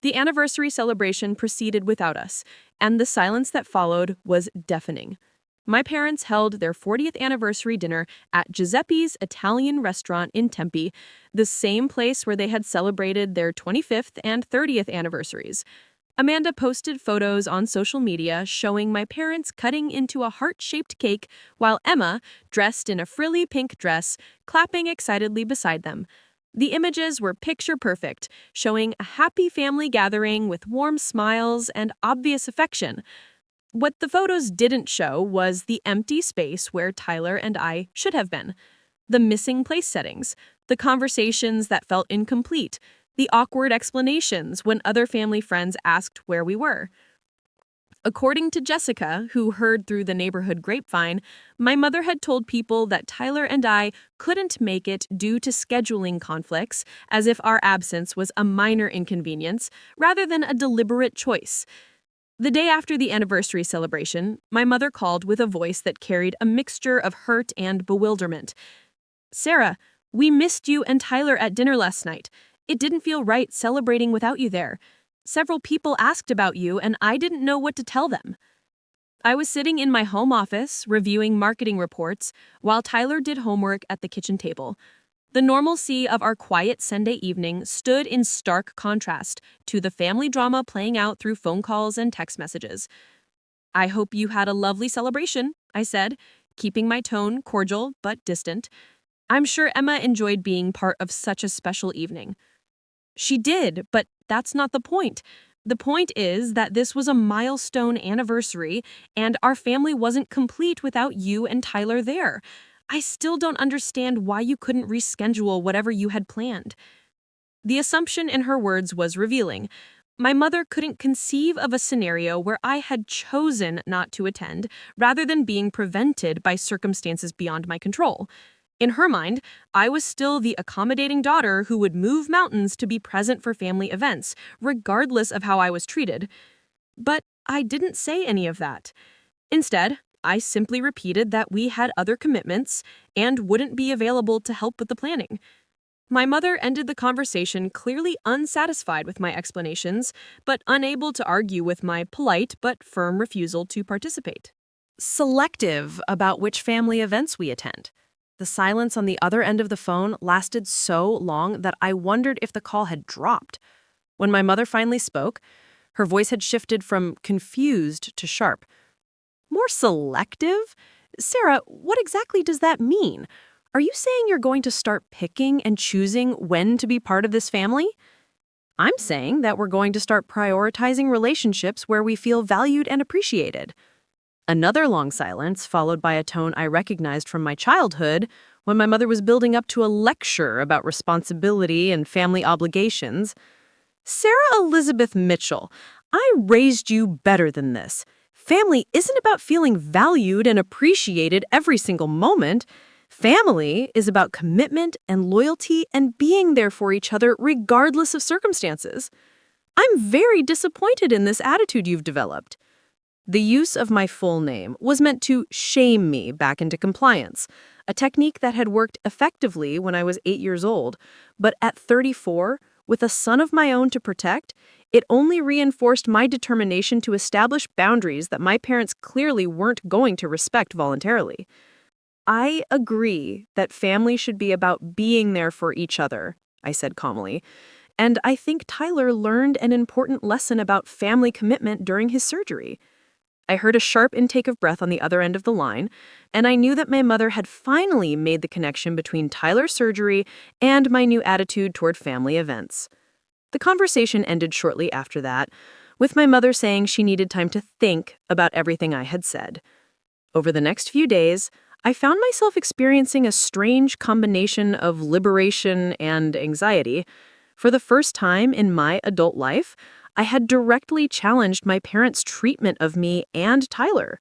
The anniversary celebration proceeded without us, and the silence that followed was deafening. My parents held their 40th anniversary dinner at Giuseppe's Italian restaurant in Tempe, the same place where they had celebrated their 25th and 30th anniversaries. Amanda posted photos on social media showing my parents cutting into a heart-shaped cake while Emma, dressed in a frilly pink dress, clapping excitedly beside them. The images were picture-perfect, showing a happy family gathering with warm smiles and obvious affection. What the photos didn't show was the empty space where Tyler and I should have been. The missing place settings, The conversations that felt incomplete, the awkward explanations when other family friends asked where we were. According to Jessica, who heard through the neighborhood grapevine, my mother had told people that Tyler and I couldn't make it due to scheduling conflicts, as if our absence was a minor inconvenience rather than a deliberate choice. The day after the anniversary celebration, my mother called with a voice that carried a mixture of hurt and bewilderment. "Sarah, we missed you and Tyler at dinner last night. It didn't feel right celebrating without you there. Several people asked about you, and I didn't know what to tell them." I was sitting in my home office, reviewing marketing reports, while Tyler did homework at the kitchen table. The normalcy of our quiet Sunday evening stood in stark contrast to the family drama playing out through phone calls and text messages. "I hope you had a lovely celebration," I said, keeping my tone cordial but distant. "I'm sure Emma enjoyed being part of such a special evening." "She did, but that's not the point. The point is that this was a milestone anniversary, and our family wasn't complete without you and Tyler there. I still don't understand why you couldn't reschedule whatever you had planned." The assumption in her words was revealing. My mother couldn't conceive of a scenario where I had chosen not to attend, rather than being prevented by circumstances beyond my control. In her mind, I was still the accommodating daughter who would move mountains to be present for family events, regardless of how I was treated. But I didn't say any of that. Instead, I simply repeated that we had other commitments and wouldn't be available to help with the planning. My mother ended the conversation clearly unsatisfied with my explanations, but unable to argue with my polite but firm refusal to participate. Selective about which family events we attend. The silence on the other end of the phone lasted so long that I wondered if the call had dropped. When my mother finally spoke, her voice had shifted from confused to sharp. "More selective? Sarah, what exactly does that mean? Are you saying you're going to start picking and choosing when to be part of this family?" "I'm saying that we're going to start prioritizing relationships where we feel valued and appreciated." Another long silence, followed by a tone I recognized from my childhood when my mother was building up to a lecture about responsibility and family obligations. "Sarah Elizabeth Mitchell, I raised you better than this. Family isn't about feeling valued and appreciated every single moment. Family is about commitment and loyalty and being there for each other regardless of circumstances. I'm very disappointed in this attitude you've developed." The use of my full name was meant to shame me back into compliance, a technique that had worked effectively when I was 8 years old. But at 34, with a son of my own to protect, it only reinforced my determination to establish boundaries that my parents clearly weren't going to respect voluntarily. "I agree that family should be about being there for each other," I said calmly. "And I think Tyler learned an important lesson about family commitment during his surgery." I heard a sharp intake of breath on the other end of the line, and I knew that my mother had finally made the connection between Tyler's surgery and my new attitude toward family events. The conversation ended shortly after that, with my mother saying she needed time to think about everything I had said. Over the next few days, I found myself experiencing a strange combination of liberation and anxiety. For the first time in my adult life, I had directly challenged my parents' treatment of me and Tyler.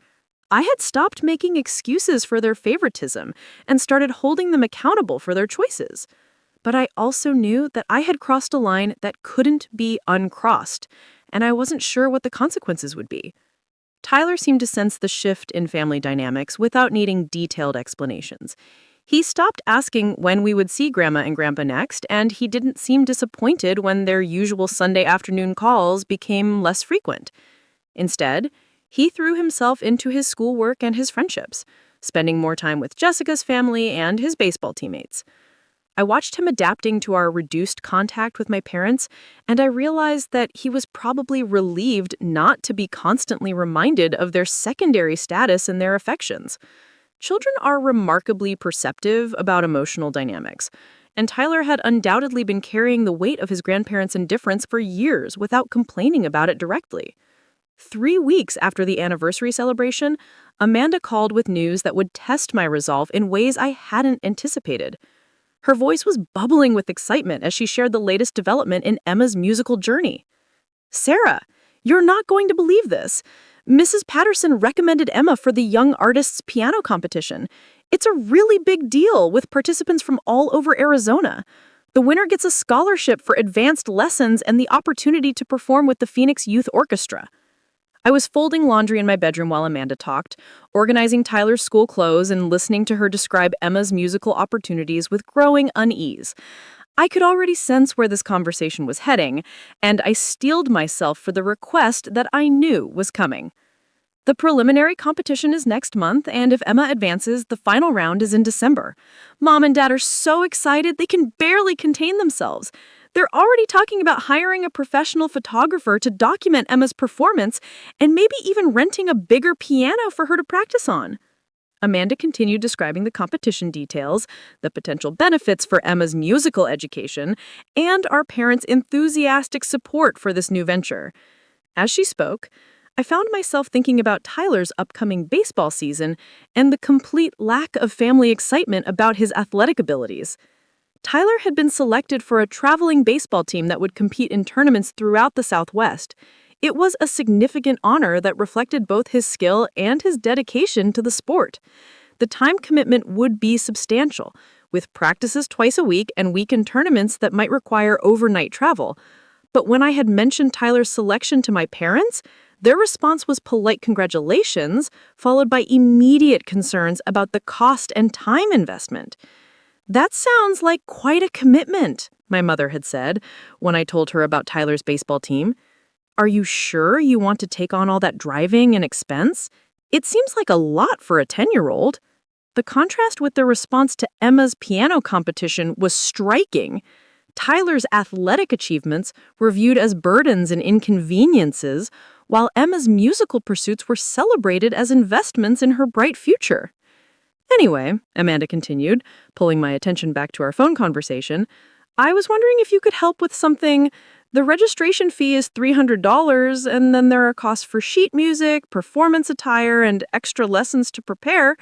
I had stopped making excuses for their favoritism and started holding them accountable for their choices. But I also knew that I had crossed a line that couldn't be uncrossed, and I wasn't sure what the consequences would be. Tyler seemed to sense the shift in family dynamics without needing detailed explanations. He stopped asking when we would see Grandma and Grandpa next, and he didn't seem disappointed when their usual Sunday afternoon calls became less frequent. Instead, he threw himself into his schoolwork and his friendships, spending more time with Jessica's family and his baseball teammates. I watched him adapting to our reduced contact with my parents, and I realized that he was probably relieved not to be constantly reminded of their secondary status in their affections. Children are remarkably perceptive about emotional dynamics, and Tyler had undoubtedly been carrying the weight of his grandparents' indifference for years without complaining about it directly. 3 weeks after the anniversary celebration, Amanda called with news that would test my resolve in ways I hadn't anticipated. Her voice was bubbling with excitement as she shared the latest development in Emma's musical journey. "Sarah, you're not going to believe this. Mrs. Patterson recommended Emma for the Young Artists Piano Competition. It's a really big deal with participants from all over Arizona. The winner gets a scholarship for advanced lessons and the opportunity to perform with the Phoenix Youth Orchestra." I was folding laundry in my bedroom while Amanda talked, organizing Tyler's school clothes and listening to her describe Emma's musical opportunities with growing unease. I could already sense where this conversation was heading, and I steeled myself for the request that I knew was coming. The preliminary competition is next month, and if Emma advances, the final round is in December. Mom and Dad are so excited they can barely contain themselves. They're already talking about hiring a professional photographer to document Emma's performance and maybe even renting a bigger piano for her to practice on. Amanda continued describing the competition details, the potential benefits for Emma's musical education, and our parents' enthusiastic support for this new venture. As she spoke, I found myself thinking about Tyler's upcoming baseball season and the complete lack of family excitement about his athletic abilities. Tyler had been selected for a traveling baseball team that would compete in tournaments throughout the Southwest. It was a significant honor that reflected both his skill and his dedication to the sport. The time commitment would be substantial, with practices twice a week and weekend tournaments that might require overnight travel. But when I had mentioned Tyler's selection to my parents, their response was polite congratulations, followed by immediate concerns about the cost and time investment. "That sounds like quite a commitment," my mother had said when I told her about Tyler's baseball team. "Are you sure you want to take on all that driving and expense? It seems like a lot for a 10-year-old. The contrast with the response to Emma's piano competition was striking. Tyler's athletic achievements were viewed as burdens and inconveniences, while Emma's musical pursuits were celebrated as investments in her bright future. Anyway, Amanda continued, pulling my attention back to our phone conversation, I was wondering if you could help with something. The registration fee is $300, and then there are costs for sheet music, performance attire, and extra lessons to prepare.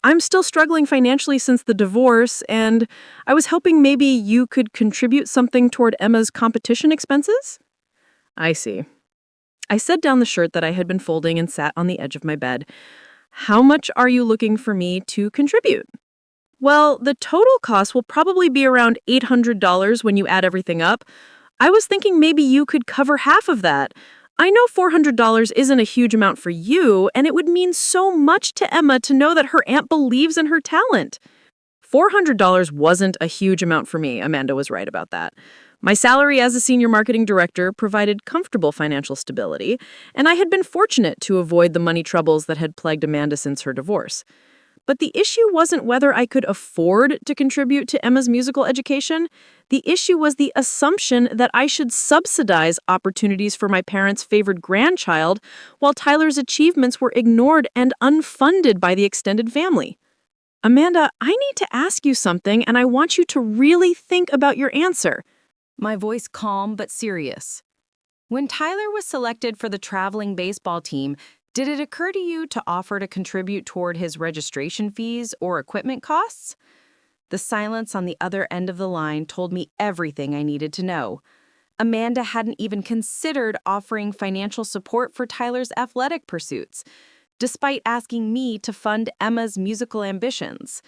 I'm still struggling financially since the divorce, and I was hoping maybe you could contribute something toward Emma's competition expenses?" "I see." I set down the shirt that I had been folding and sat on the edge of my bed. "How much are you looking for me to contribute?" "Well, the total cost will probably be around $800 when you add everything up. I was thinking maybe you could cover half of that. I know $400 isn't a huge amount for you, and it would mean so much to Emma to know that her aunt believes in her talent." $400 wasn't a huge amount for me, Amanda was right about that. My salary as a senior marketing director provided comfortable financial stability, and I had been fortunate to avoid the money troubles that had plagued Amanda since her divorce. But the issue wasn't whether I could afford to contribute to Emma's musical education. The issue was the assumption that I should subsidize opportunities for my parents' favored grandchild while Tyler's achievements were ignored and unfunded by the extended family. Amanda, I need to ask you something, and I want you to really think about your answer. My voice calm but serious. When Tyler was selected for the traveling baseball team, did it occur to you to offer to contribute toward his registration fees or equipment costs? The silence on the other end of the line told me everything I needed to know. Amanda hadn't even considered offering financial support for Tyler's athletic pursuits, despite asking me to fund Emma's musical ambitions.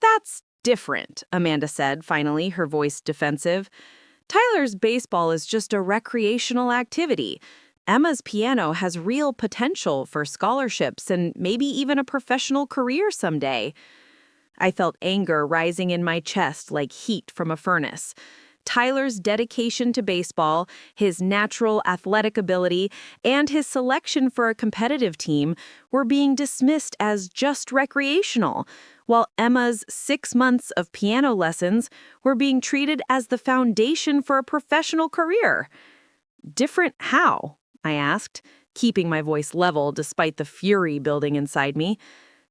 "That's different," Amanda said, finally, her voice defensive. "Tyler's baseball is just a recreational activity. Emma's piano has real potential for scholarships and maybe even a professional career someday." I felt anger rising in my chest like heat from a furnace. Tyler's dedication to baseball, his natural athletic ability, and his selection for a competitive team were being dismissed as just recreational, while Emma's 6 months of piano lessons were being treated as the foundation for a professional career. "Different how?" I asked, keeping my voice level despite the fury building inside me.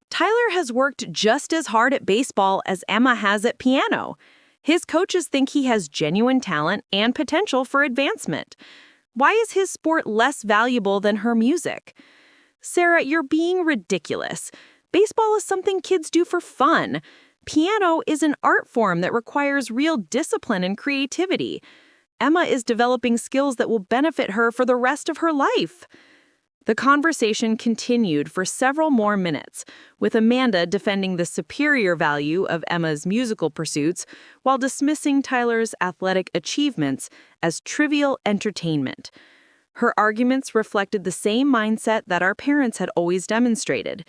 "Tyler has worked just as hard at baseball as Emma has at piano. His coaches think he has genuine talent and potential for advancement. Why is his sport less valuable than her music?" "Sarah, you're being ridiculous. Baseball is something kids do for fun. Piano is an art form that requires real discipline and creativity. Emma is developing skills that will benefit her for the rest of her life." The conversation continued for several more minutes, with Amanda defending the superior value of Emma's musical pursuits while dismissing Tyler's athletic achievements as trivial entertainment. Her arguments reflected the same mindset that our parents had always demonstrated: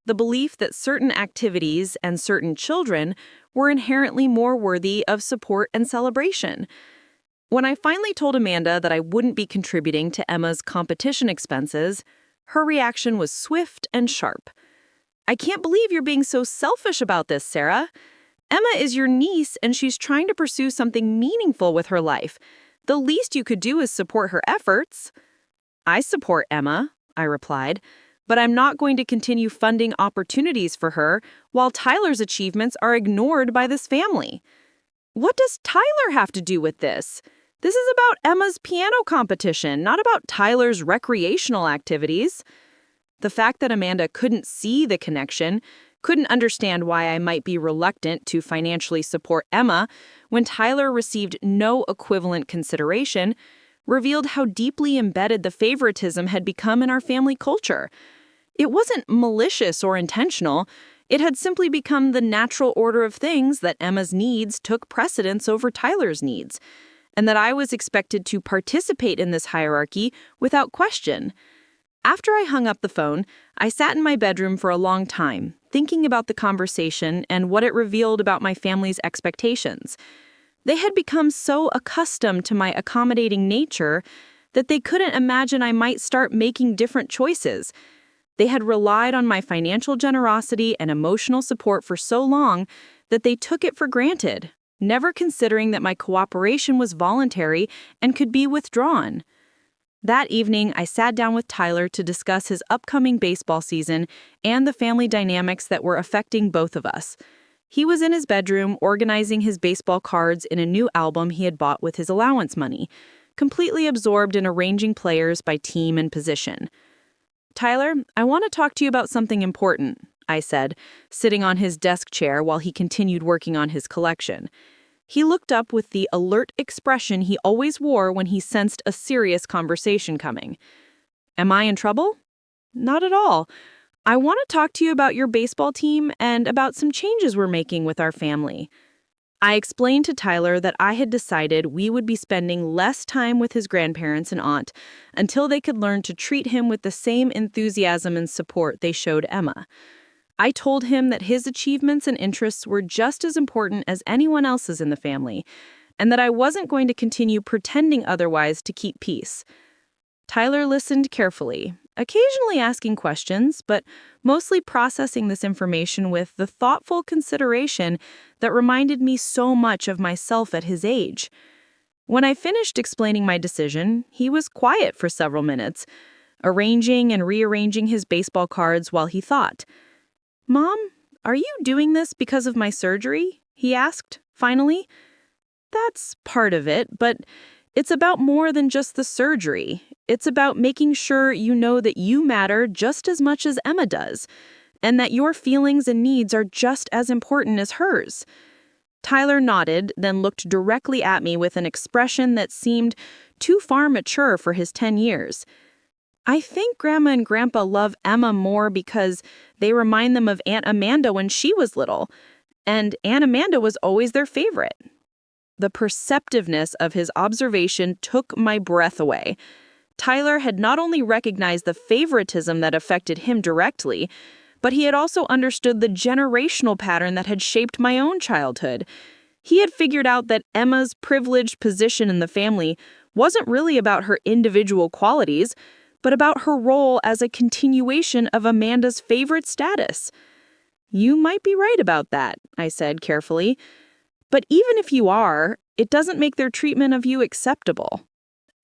the belief that certain activities and certain children were inherently more worthy of support and celebration. When I finally told Amanda that I wouldn't be contributing to Emma's competition expenses, her reaction was swift and sharp. "I can't believe you're being so selfish about this, Sarah. Emma is your niece and she's trying to pursue something meaningful with her life. The least you could do is support her efforts." "I support Emma," I replied, "but I'm not going to continue funding opportunities for her while Tyler's achievements are ignored by this family." "What does Tyler have to do with this? This is about Emma's piano competition, not about Tyler's recreational activities." The fact that Amanda couldn't see the connection, couldn't understand why I might be reluctant to financially support Emma when Tyler received no equivalent consideration, revealed how deeply embedded the favoritism had become in our family culture. It wasn't malicious or intentional. It had simply become the natural order of things that Emma's needs took precedence over Tyler's needs, and that I was expected to participate in this hierarchy without question. After I hung up the phone, I sat in my bedroom for a long time, thinking about the conversation and what it revealed about my family's expectations. They had become so accustomed to my accommodating nature that they couldn't imagine I might start making different choices. They had relied on my financial generosity and emotional support for so long that they took it for granted, never considering that my cooperation was voluntary and could be withdrawn. That evening, I sat down with Tyler to discuss his upcoming baseball season and the family dynamics that were affecting both of us. He was in his bedroom organizing his baseball cards in a new album he had bought with his allowance money, completely absorbed in arranging players by team and position. "Tyler, I want to talk to you about something important," I said, sitting on his desk chair while he continued working on his collection. He looked up with the alert expression he always wore when he sensed a serious conversation coming. "Am I in trouble?" "Not at all. I want to talk to you about your baseball team and about some changes we're making with our family." I explained to Tyler that I had decided we would be spending less time with his grandparents and aunt until they could learn to treat him with the same enthusiasm and support they showed Emma. I told him that his achievements and interests were just as important as anyone else's in the family, and that I wasn't going to continue pretending otherwise to keep peace. Tyler listened carefully, occasionally asking questions, but mostly processing this information with the thoughtful consideration that reminded me so much of myself at his age. When I finished explaining my decision, he was quiet for several minutes, arranging and rearranging his baseball cards while he thought. "Mom, are you doing this because of my surgery?" he asked, finally. "That's part of it, but it's about more than just the surgery. It's about making sure you know that you matter just as much as Emma does, and that your feelings and needs are just as important as hers." Tyler nodded, then looked directly at me with an expression that seemed too far mature for his 10 years. "I think Grandma and Grandpa love Emma more because they remind them of Aunt Amanda when she was little, and Aunt Amanda was always their favorite." The perceptiveness of his observation took my breath away. Tyler had not only recognized the favoritism that affected him directly, but he had also understood the generational pattern that had shaped my own childhood. He had figured out that Emma's privileged position in the family wasn't really about her individual qualities, but about her role as a continuation of Amanda's favorite status. "You might be right about that," I said carefully. "But even if you are, it doesn't make their treatment of you acceptable.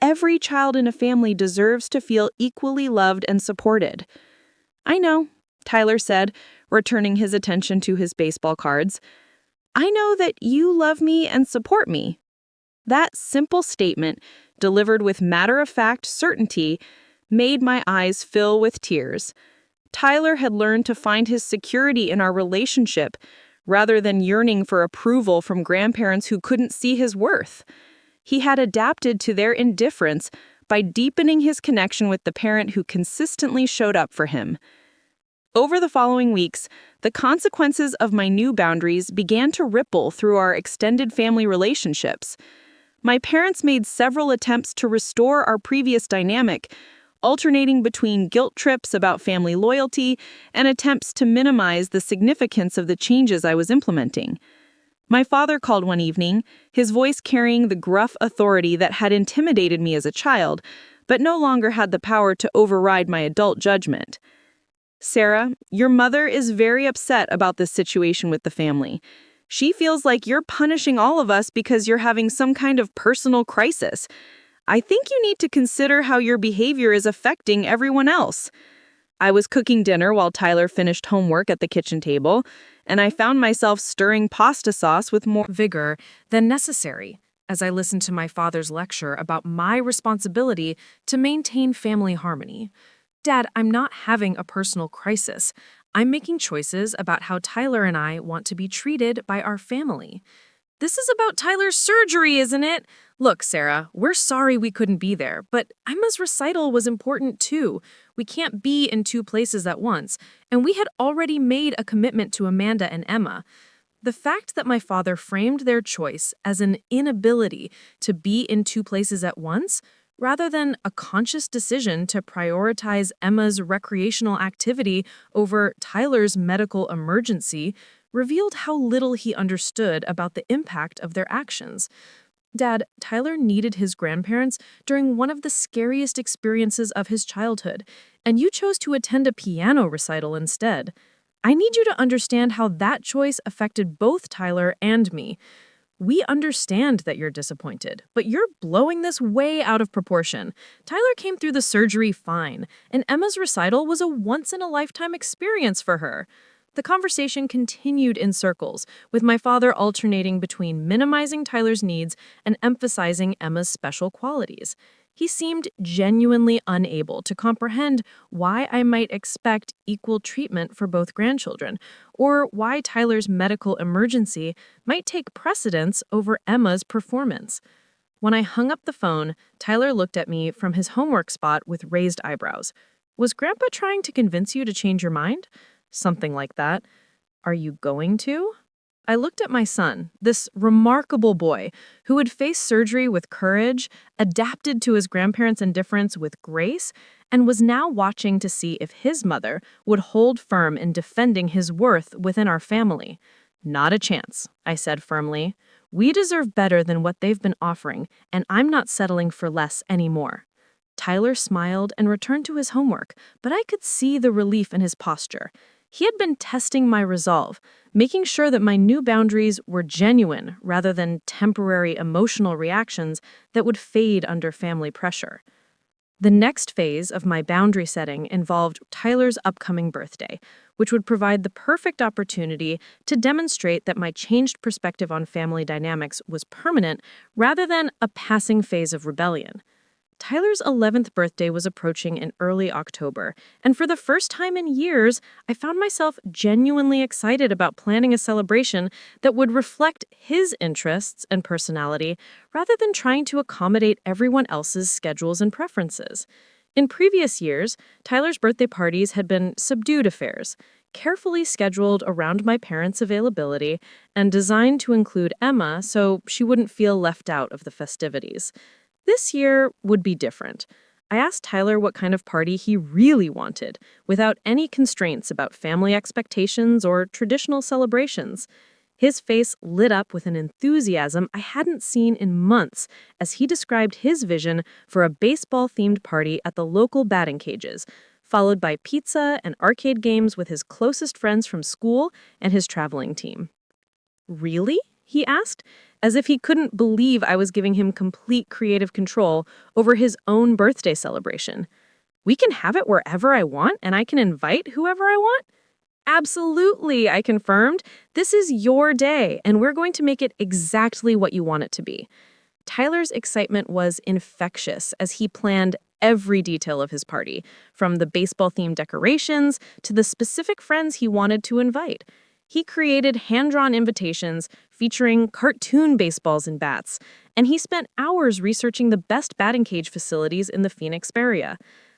Every child in a family deserves to feel equally loved and supported." "I know," Tyler said, returning his attention to his baseball cards. "I know that you love me and support me." That simple statement, delivered with matter-of-fact certainty, made my eyes fill with tears. Tyler had learned to find his security in our relationship rather than yearning for approval from grandparents who couldn't see his worth. He had adapted to their indifference by deepening his connection with the parent who consistently showed up for him. Over the following weeks, the consequences of my new boundaries began to ripple through our extended family relationships. My parents made several attempts to restore our previous dynamic, alternating between guilt trips about family loyalty and attempts to minimize the significance of the changes I was implementing. My father called one evening, his voice carrying the gruff authority that had intimidated me as a child, but no longer had the power to override my adult judgment. "Sarah, your mother is very upset about this situation with the family. She feels like you're punishing all of us because you're having some kind of personal crisis. I think you need to consider how your behavior is affecting everyone else." I was cooking dinner while Tyler finished homework at the kitchen table, and I found myself stirring pasta sauce with more Vigor than necessary as I listened to my father's lecture about my responsibility to maintain family harmony. Dad, I'm not having a personal crisis. I'm making choices about how Tyler and I want to be treated by our family. This is about Tyler's surgery, isn't it? Look, Sarah, we're sorry we couldn't be there, but Emma's recital was important too. We can't be in two places at once, and we had already made a commitment to Amanda and Emma. The fact that my father framed their choice as an inability to be in two places at once, rather than a conscious decision to prioritize Emma's recreational activity over Tyler's medical emergency, revealed how little he understood about the impact of their actions. Dad, Tyler needed his grandparents during one of the scariest experiences of his childhood, and you chose to attend a piano recital instead. I need you to understand how that choice affected both Tyler and me. We understand that you're disappointed, but you're blowing this way out of proportion. Tyler came through the surgery fine, and Emma's recital was a once-in-a-lifetime experience for her. The conversation continued in circles, with my father alternating between minimizing Tyler's needs and emphasizing Emma's special qualities. He seemed genuinely unable to comprehend why I might expect equal treatment for both grandchildren, or why Tyler's medical emergency might take precedence over Emma's performance. When I hung up the phone, Tyler looked at me from his homework spot with raised eyebrows. "Was Grandpa trying to convince you to change your mind?" "Something like that." "Are you going to?" I looked at my son, this remarkable boy who had faced surgery with courage, adapted to his grandparents' indifference with grace, and was now watching to see if his mother would hold firm in defending his worth within our family. "Not a chance," I said firmly. "We deserve better than what they've been offering, and I'm not settling for less anymore." Tyler smiled and returned to his homework, but I could see the relief in his posture. He had been testing my resolve, making sure that my new boundaries were genuine rather than temporary emotional reactions that would fade under family pressure. The next phase of my boundary setting involved Tyler's upcoming birthday, which would provide the perfect opportunity to demonstrate that my changed perspective on family dynamics was permanent rather than a passing phase of rebellion. Tyler's 11th birthday was approaching in early October, and for the first time in years, I found myself genuinely excited about planning a celebration that would reflect his interests and personality rather than trying to accommodate everyone else's schedules and preferences. In previous years, Tyler's birthday parties had been subdued affairs, carefully scheduled around my parents' availability and designed to include Emma so she wouldn't feel left out of the festivities. This year would be different. I asked Tyler what kind of party he really wanted, without any constraints about family expectations or traditional celebrations. His face lit up with an enthusiasm I hadn't seen in months as he described his vision for a baseball-themed party at the local batting cages, followed by pizza and arcade games with his closest friends from school and his traveling team. "Really?" he asked, as if he couldn't believe I was giving him complete creative control over his own birthday celebration. "We can have it wherever I want, and I can invite whoever I want?" "Absolutely," I confirmed. "This is your day, and we're going to make it exactly what you want it to be." Tyler's excitement was infectious as he planned every detail of his party, from the baseball-themed decorations to the specific friends he wanted to invite. He created hand-drawn invitations featuring cartoon baseballs and bats, and he spent hours researching the best batting cage facilities in the Phoenix area.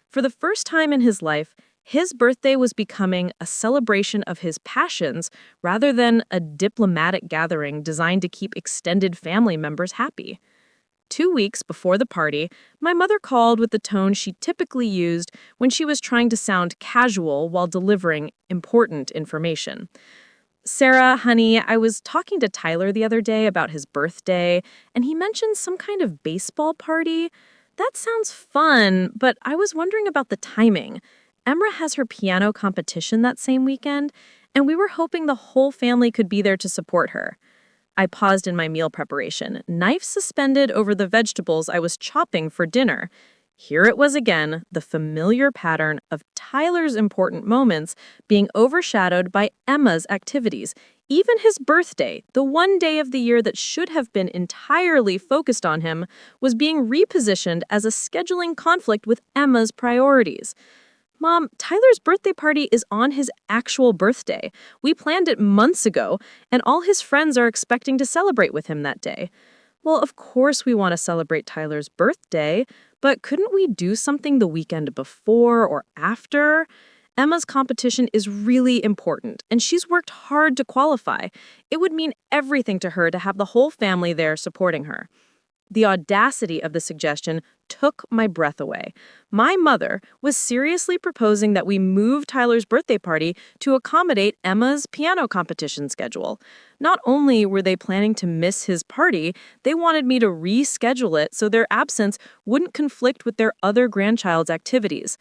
For the first time in his life, his birthday was becoming a celebration of his passions rather than a diplomatic gathering designed to keep extended family members happy. 2 weeks before the party, my mother called with the tone she typically used when she was trying to sound casual while delivering important information. Sarah, honey, I was talking to Tyler the other day about his birthday, and he mentioned some kind of baseball party. That sounds fun, but I was wondering about the timing. Emra has her piano competition that same weekend, and we were hoping the whole family could be there to support her. I paused in my meal preparation, knife suspended over the vegetables I was chopping for dinner. Here it was again, the familiar pattern of Tyler's important moments being overshadowed by Emma's activities. Even his birthday, the one day of the year that should have been entirely focused on him, was being repositioned as a scheduling conflict with Emma's priorities. Mom, Tyler's birthday party is on his actual birthday. We planned it months ago, and all his friends are expecting to celebrate with him that day. Well, of course we want to celebrate Tyler's birthday, but couldn't we do something the weekend before or after? Emma's competition is really important, and she's worked hard to qualify. It would mean everything to her to have the whole family there supporting her. The audacity of the suggestion took my breath away. My mother was seriously proposing that we move Tyler's birthday party to accommodate Emma's piano competition schedule. Not only were they planning to miss his party, they wanted me to reschedule it so their absence wouldn't conflict with their other grandchild's activities.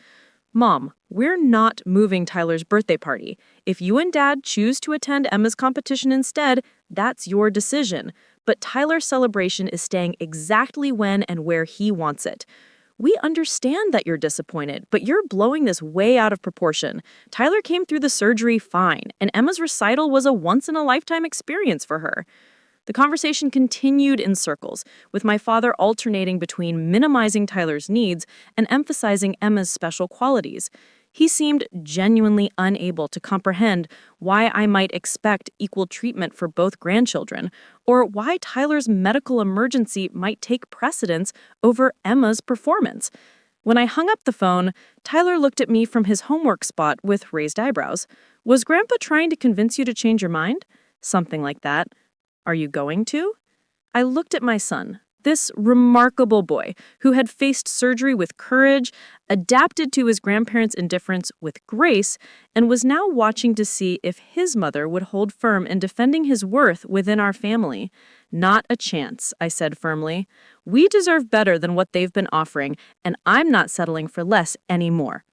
Mom, we're not moving Tyler's birthday party. If you and Dad choose to attend Emma's competition instead, that's your decision. But Tyler's celebration is staying exactly when and where he wants it. We understand that you're disappointed, but you're blowing this way out of proportion. Tyler came through the surgery fine, and Emma's recital was a once-in-a-lifetime experience for her. The conversation continued in circles, with my father alternating between minimizing Tyler's needs and emphasizing Emma's special qualities. He seemed genuinely unable to comprehend why I might expect equal treatment for both grandchildren, or why Tyler's medical emergency might take precedence over Emma's performance. When I hung up the phone, Tyler looked at me from his homework spot with raised eyebrows. "Was Grandpa trying to convince you to change your mind?" "Something like that." "Are you going to?" I looked at my son, this remarkable boy who had faced surgery with courage, adapted to his grandparents' indifference with grace, and was now watching to see if his mother would hold firm in defending his worth within our family. "Not a chance," I said firmly. "We deserve better than what they've been offering, and I'm not settling for less anymore."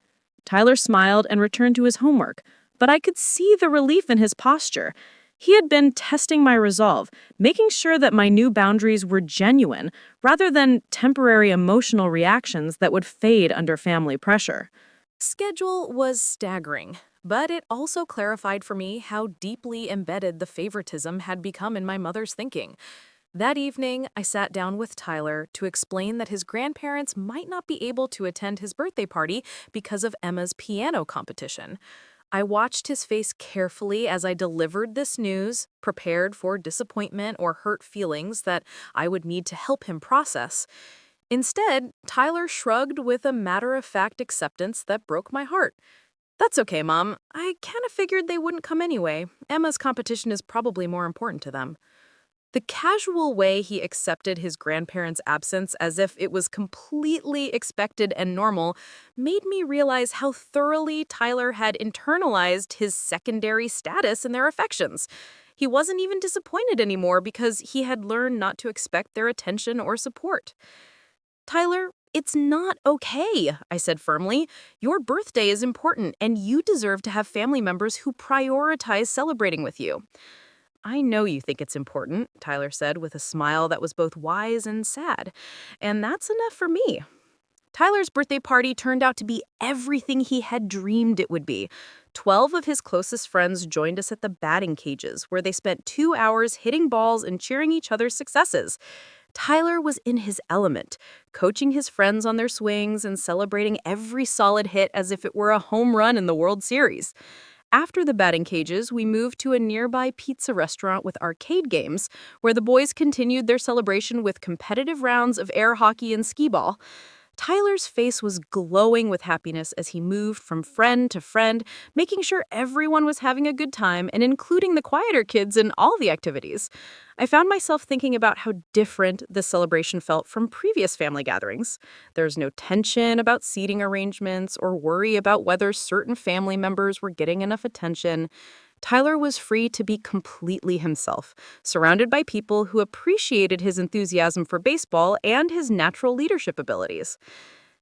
Tyler smiled and returned to his homework, but I could see the relief in his posture. He had been testing my resolve, making sure that my new boundaries were genuine, rather than temporary emotional reactions that would fade under family pressure. Schedule was staggering, but it also clarified for me how deeply embedded the favoritism had become in my mother's thinking. That evening, I sat down with Tyler to explain that his grandparents might not be able to attend his birthday party because of Emma's piano competition. I watched his face carefully as I delivered this news, prepared for disappointment or hurt feelings that I would need to help him process. Instead, Tyler shrugged with a matter-of-fact acceptance that broke my heart. "That's okay, Mom. I kind of figured they wouldn't come anyway. Emma's competition is probably more important to them." The casual way he accepted his grandparents' absence as if it was completely expected and normal made me realize how thoroughly Tyler had internalized his secondary status in their affections. He wasn't even disappointed anymore because he had learned not to expect their attention or support. "Tyler, it's not okay," I said firmly. "Your birthday is important, and you deserve to have family members who prioritize celebrating with you." "I know you think it's important," Tyler said with a smile that was both wise and sad. "And that's enough for me." Tyler's birthday party turned out to be everything he had dreamed it would be. 12 of his closest friends joined us at the batting cages, where they spent 2 hours hitting balls and cheering each other's successes. Tyler was in his element, coaching his friends on their swings and celebrating every solid hit as if it were a home run in the World Series. After the batting cages, we moved to a nearby pizza restaurant with arcade games, where the boys continued their celebration with competitive rounds of air hockey and skee ball. Tyler's face was glowing with happiness as he moved from friend to friend, making sure everyone was having a good time and including the quieter kids in all the activities. I found myself thinking about how different this celebration felt from previous family gatherings. There's no tension about seating arrangements or worry about whether certain family members were getting enough attention. Tyler was free to be completely himself, surrounded by people who appreciated his enthusiasm for baseball and his natural leadership abilities.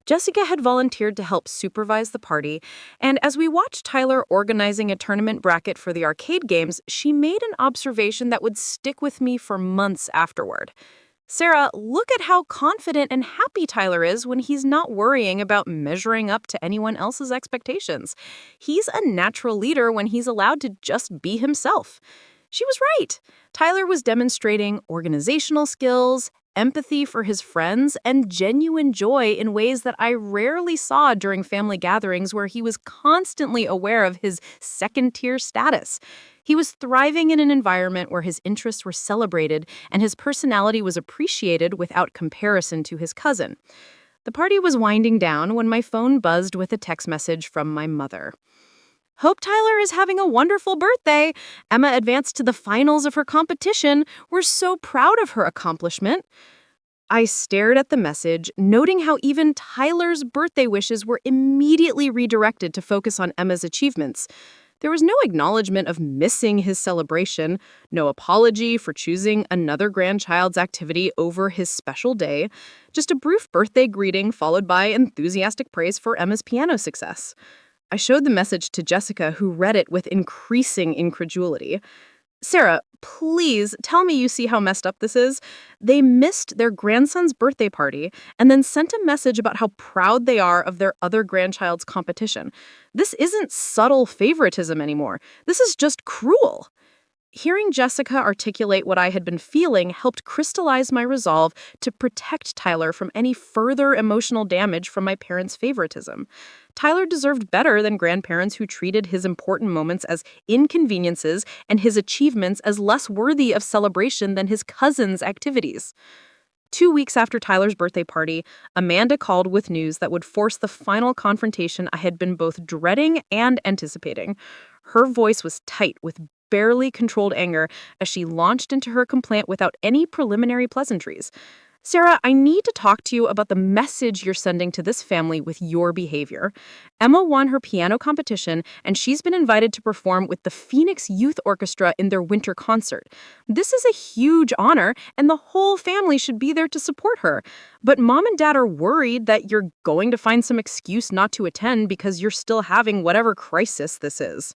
Jessica had volunteered to help supervise the party, and as we watched Tyler organizing a tournament bracket for the arcade games, she made an observation that would stick with me for months afterward. Sarah, look at how confident and happy Tyler is when he's not worrying about measuring up to anyone else's expectations. He's a natural leader when he's allowed to just be himself. She was right. Tyler was demonstrating organizational skills, empathy for his friends, and genuine joy in ways that I rarely saw during family gatherings where he was constantly aware of his second-tier status. He was thriving in an environment where his interests were celebrated and his personality was appreciated without comparison to his cousin. The party was winding down when my phone buzzed with a text message from my mother. "Hope Tyler is having a wonderful birthday. Emma advanced to the finals of her competition. We're so proud of her accomplishment." I stared at the message, noting how even Tyler's birthday wishes were immediately redirected to focus on Emma's achievements. There was no acknowledgement of missing his celebration, no apology for choosing another grandchild's activity over his special day, just a brief birthday greeting followed by enthusiastic praise for Emma's piano success. I showed the message to Jessica, who read it with increasing incredulity. "Sarah, please tell me you see how messed up this is. They missed their grandson's birthday party and then sent a message about how proud they are of their other grandchild's competition. This isn't subtle favoritism anymore. This is just cruel." Hearing Jessica articulate what I had been feeling helped crystallize my resolve to protect Tyler from any further emotional damage from my parents' favoritism. Tyler deserved better than grandparents who treated his important moments as inconveniences and his achievements as less worthy of celebration than his cousin's activities. 2 weeks after Tyler's birthday party, Amanda called with news that would force the final confrontation I had been both dreading and anticipating. Her voice was tight with barely controlled anger as she launched into her complaint without any preliminary pleasantries. "Sarah, I need to talk to you about the message you're sending to this family with your behavior. Emma won her piano competition, and she's been invited to perform with the Phoenix Youth Orchestra in their winter concert. This is a huge honor, and the whole family should be there to support her. But Mom and Dad are worried that you're going to find some excuse not to attend because you're still having whatever crisis this is."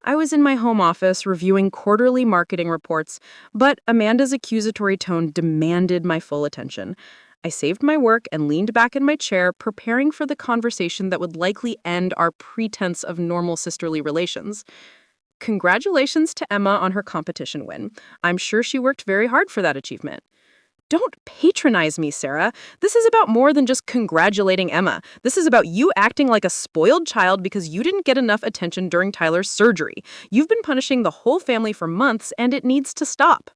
I was in my home office reviewing quarterly marketing reports, but Amanda's accusatory tone demanded my full attention. I saved my work and leaned back in my chair, preparing for the conversation that would likely end our pretense of normal sisterly relations. "Congratulations to Emma on her competition win. I'm sure she worked very hard for that achievement." "Don't patronize me, Sarah. This is about more than just congratulating Emma. This is about you acting like a spoiled child because you didn't get enough attention during Tyler's surgery. You've been punishing the whole family for months, and it needs to stop."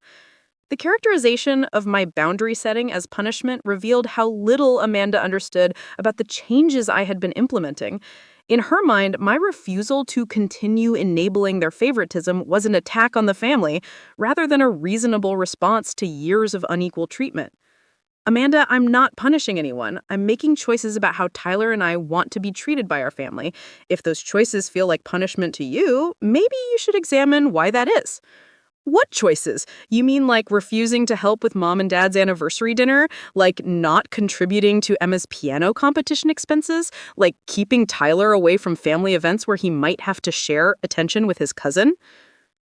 The characterization of my boundary setting as punishment revealed how little Amanda understood about the changes I had been implementing. In her mind, my refusal to continue enabling their favoritism was an attack on the family, rather than a reasonable response to years of unequal treatment. "Amanda, I'm not punishing anyone. I'm making choices about how Tyler and I want to be treated by our family. If those choices feel like punishment to you, maybe you should examine why that is." "What choices? You mean like refusing to help with Mom and Dad's anniversary dinner? Like not contributing to Emma's piano competition expenses? Like keeping Tyler away from family events where he might have to share attention with his cousin?"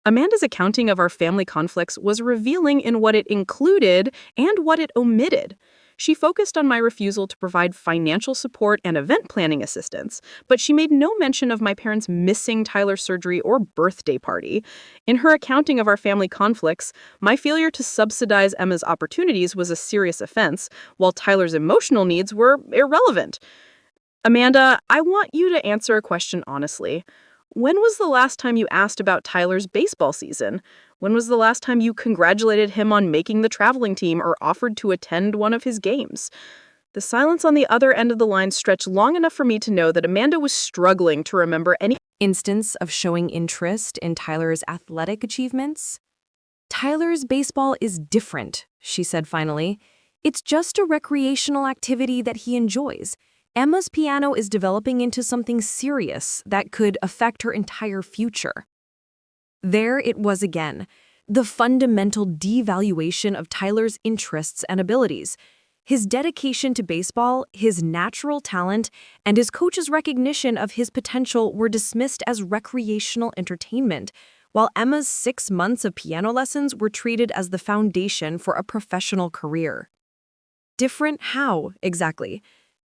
Amanda's accounting of our family conflicts was revealing in what it included and what it omitted. She focused on my refusal to provide financial support and event planning assistance, but she made no mention of my parents missing Tyler's surgery or birthday party. In her accounting of our family conflicts, my failure to subsidize Emma's opportunities was a serious offense, while Tyler's emotional needs were irrelevant. "Amanda, I want you to answer a question honestly. When was the last time you asked about Tyler's baseball season? When was the last time you congratulated him on making the traveling team or offered to attend one of his games? The silence on the other end of the line stretched long enough for me to know that Amanda was struggling to remember any instance of showing interest in Tyler's athletic achievements. Tyler's baseball is different, she said finally. It's just a recreational activity that he enjoys. Emma's piano is developing into something serious that could affect her entire future. There it was again, the fundamental devaluation of Tyler's interests and abilities. His dedication to baseball, his natural talent, and his coach's recognition of his potential were dismissed as recreational entertainment, while Emma's 6 months of piano lessons were treated as the foundation for a professional career. Different how, exactly?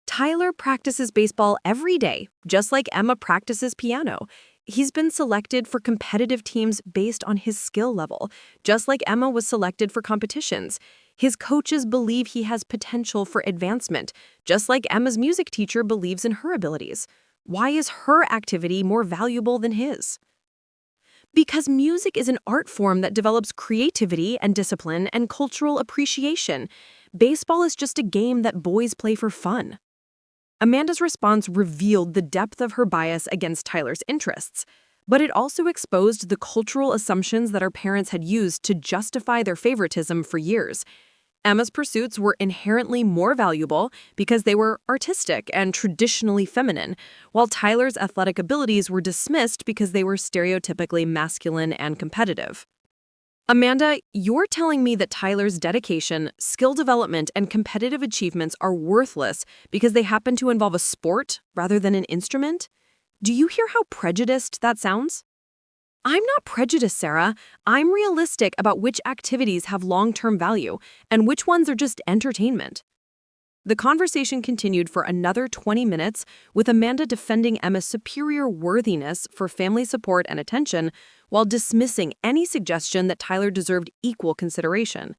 Tyler practices baseball every day, just like Emma practices piano. He's been selected for competitive teams based on his skill level, just like Emma was selected for competitions. His coaches believe he has potential for advancement, just like Emma's music teacher believes in her abilities. Why is her activity more valuable than his? Because music is an art form that develops creativity and discipline and cultural appreciation. Baseball is just a game that boys play for fun. Amanda's response revealed the depth of her bias against Tyler's interests, but it also exposed the cultural assumptions that our parents had used to justify their favoritism for years. Emma's pursuits were inherently more valuable because they were artistic and traditionally feminine, while Tyler's athletic abilities were dismissed because they were stereotypically masculine and competitive. Amanda, you're telling me that Tyler's dedication, skill development, and competitive achievements are worthless because they happen to involve a sport rather than an instrument? Do you hear how prejudiced that sounds? I'm not prejudiced, Sarah. I'm realistic about which activities have long-term value and which ones are just entertainment. The conversation continued for another 20 minutes, with Amanda defending Emma's superior worthiness for family support and attention while dismissing any suggestion that Tyler deserved equal consideration.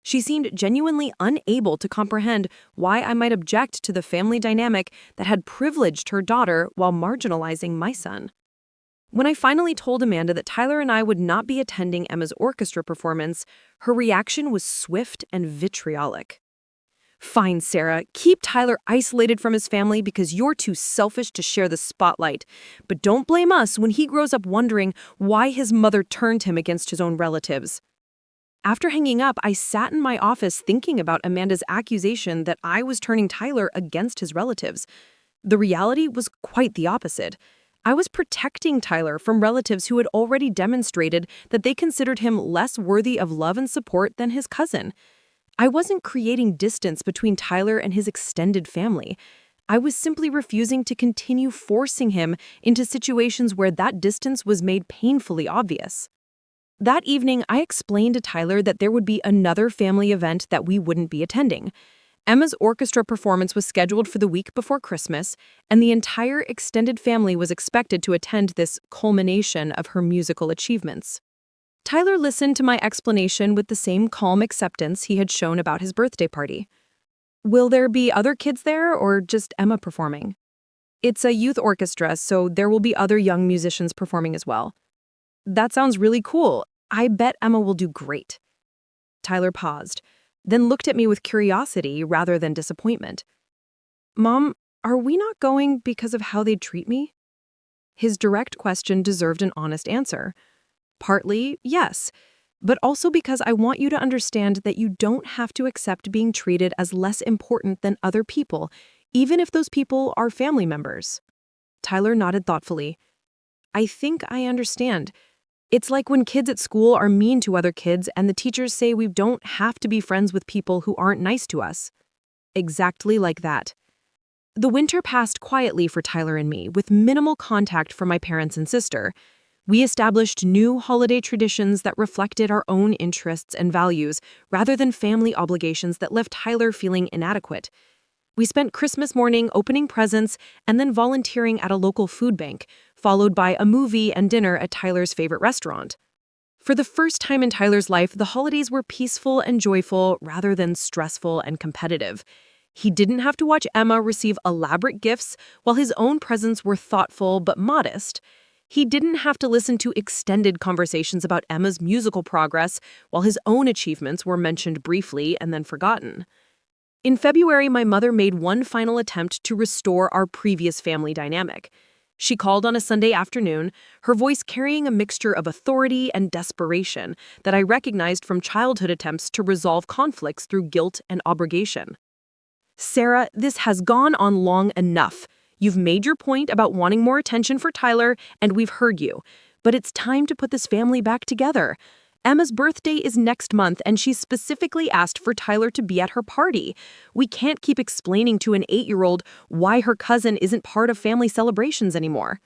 She seemed genuinely unable to comprehend why I might object to the family dynamic that had privileged her daughter while marginalizing my son. When I finally told Amanda that Tyler and I would not be attending Emma's orchestra performance, her reaction was swift and vitriolic. Fine, Sarah, keep Tyler isolated from his family because you're too selfish to share the spotlight. But don't blame us when he grows up wondering why his mother turned him against his own relatives. After hanging up, I sat in my office thinking about Amanda's accusation that I was turning Tyler against his relatives. The reality was quite the opposite. I was protecting Tyler from relatives who had already demonstrated that they considered him less worthy of love and support than his cousin. I wasn't creating distance between Tyler and his extended family. I was simply refusing to continue forcing him into situations where that distance was made painfully obvious. That evening, I explained to Tyler that there would be another family event that we wouldn't be attending. Emma's orchestra performance was scheduled for the week before Christmas, and the entire extended family was expected to attend this culmination of her musical achievements. Tyler listened to my explanation with the same calm acceptance he had shown about his birthday party. Will there be other kids there, or just Emma performing? It's a youth orchestra, so there will be other young musicians performing as well. That sounds really cool. I bet Emma will do great. Tyler paused, then looked at me with curiosity rather than disappointment. Mom, are we not going because of how they treat me? His direct question deserved an honest answer. Partly, yes, but also because I want you to understand that you don't have to accept being treated as less important than other people, even if those people are family members. Tyler nodded thoughtfully. I think I understand. It's like when kids at school are mean to other kids and the teachers say we don't have to be friends with people who aren't nice to us. Exactly like that. The winter passed quietly for Tyler and me, with minimal contact from my parents and sister. We established new holiday traditions that reflected our own interests and values, rather than family obligations that left Tyler feeling inadequate. We spent Christmas morning opening presents and then volunteering at a local food bank, followed by a movie and dinner at Tyler's favorite restaurant. For the first time in Tyler's life, the holidays were peaceful and joyful rather than stressful and competitive. He didn't have to watch Emma receive elaborate gifts, while his own presents were thoughtful but modest. He didn't have to listen to extended conversations about Emma's musical progress while his own achievements were mentioned briefly and then forgotten. In February, my mother made one final attempt to restore our previous family dynamic. She called on a Sunday afternoon, her voice carrying a mixture of authority and desperation that I recognized from childhood attempts to resolve conflicts through guilt and obligation. "Sarah, this has gone on long enough. You've made your point about wanting more attention for Tyler, and we've heard you. But it's time to put this family back together. Emma's birthday is next month, and she specifically asked for Tyler to be at her party. We can't keep explaining to an 8-year-old why her cousin isn't part of family celebrations anymore."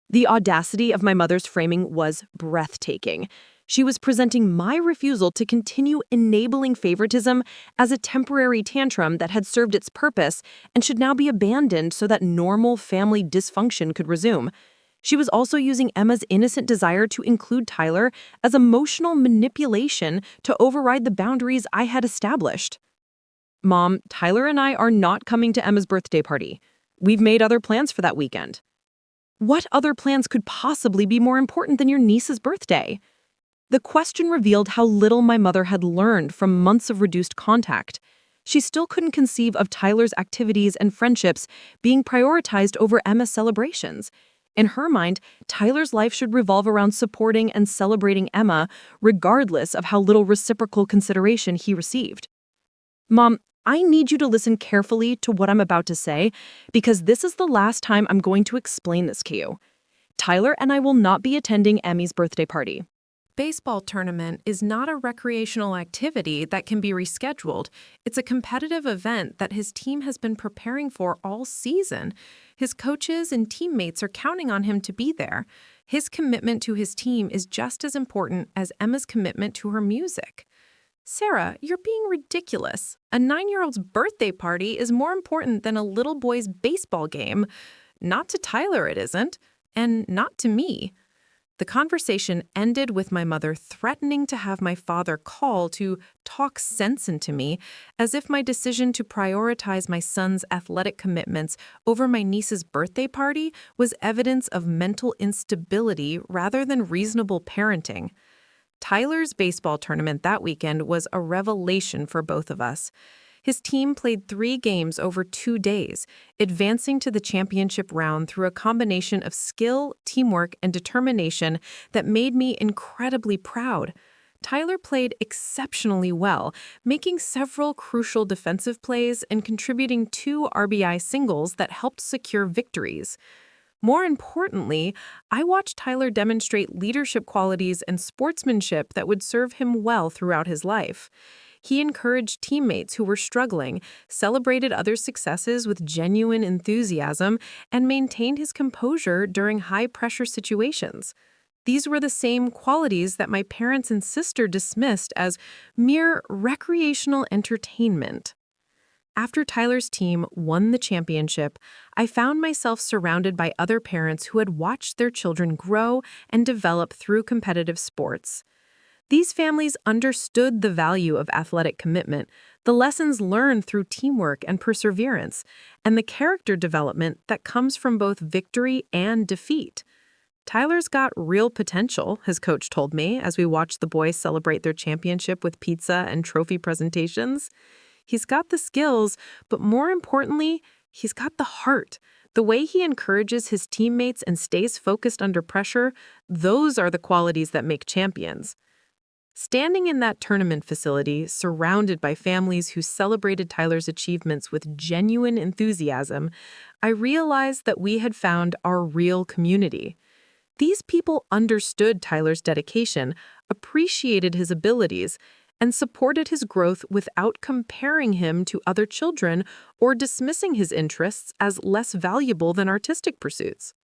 The audacity of my mother's framing was breathtaking. She was presenting my refusal to continue enabling favoritism as a temporary tantrum that had served its purpose and should now be abandoned so that normal family dysfunction could resume. She was also using Emma's innocent desire to include Tyler as emotional manipulation to override the boundaries I had established. "Mom, Tyler and I are not coming to Emma's birthday party. We've made other plans for that weekend." What other plans could possibly be more important than your niece's birthday? The question revealed how little my mother had learned from months of reduced contact. She still couldn't conceive of Tyler's activities and friendships being prioritized over Emma's celebrations. In her mind, Tyler's life should revolve around supporting and celebrating Emma, regardless of how little reciprocal consideration he received. "Mom, I need you to listen carefully to what I'm about to say, because this is the last time I'm going to explain this to you. Tyler and I will not be attending Emmy's birthday party." Baseball tournament is not a recreational activity that can be rescheduled. It's a competitive event that his team has been preparing for all season. His coaches and teammates are counting on him to be there. His commitment to his team is just as important as Emma's commitment to her music. "Sarah, you're being ridiculous. A 9-year-old's birthday party is more important than a little boy's baseball game. Not to Tyler it isn't, and not to me." The conversation ended with my mother threatening to have my father call to talk sense into me, as if my decision to prioritize my son's athletic commitments over my niece's birthday party was evidence of mental instability rather than reasonable parenting. Tyler's baseball tournament that weekend was a revelation for both of us. His team played 3 games over 2 days, advancing to the championship round through a combination of skill, teamwork, and determination that made me incredibly proud. Tyler played exceptionally well, making several crucial defensive plays and contributing 2 RBI singles that helped secure victories. More importantly, I watched Tyler demonstrate leadership qualities and sportsmanship that would serve him well throughout his life. He encouraged teammates who were struggling, celebrated others' successes with genuine enthusiasm, and maintained his composure during high-pressure situations. These were the same qualities that my parents and sister dismissed as mere recreational entertainment. After Tyler's team won the championship, I found myself surrounded by other parents who had watched their children grow and develop through competitive sports. These families understood the value of athletic commitment, the lessons learned through teamwork and perseverance, and the character development that comes from both victory and defeat. "Tyler's got real potential," his coach told me as we watched the boys celebrate their championship with pizza and trophy presentations. "He's got the skills, but more importantly, he's got the heart. The way he encourages his teammates and stays focused under pressure, those are the qualities that make champions." Standing in that tournament facility, surrounded by families who celebrated Tyler's achievements with genuine enthusiasm, I realized that we had found our real community. These people understood Tyler's dedication, appreciated his abilities, and supported his growth without comparing him to other children or dismissing his interests as less valuable than artistic pursuits.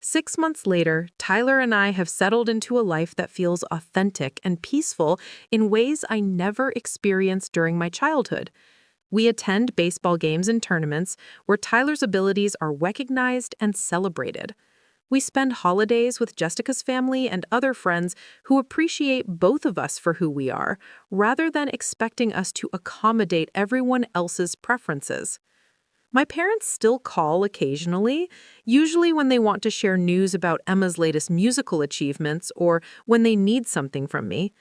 6 months later, Tyler and I have settled into a life that feels authentic and peaceful in ways I never experienced during my childhood. We attend baseball games and tournaments where Tyler's abilities are recognized and celebrated. We spend holidays with Jessica's family and other friends who appreciate both of us for who we are, rather than expecting us to accommodate everyone else's preferences. My parents still call occasionally, usually when they want to share news about Emma's latest musical achievements or when they need something from me.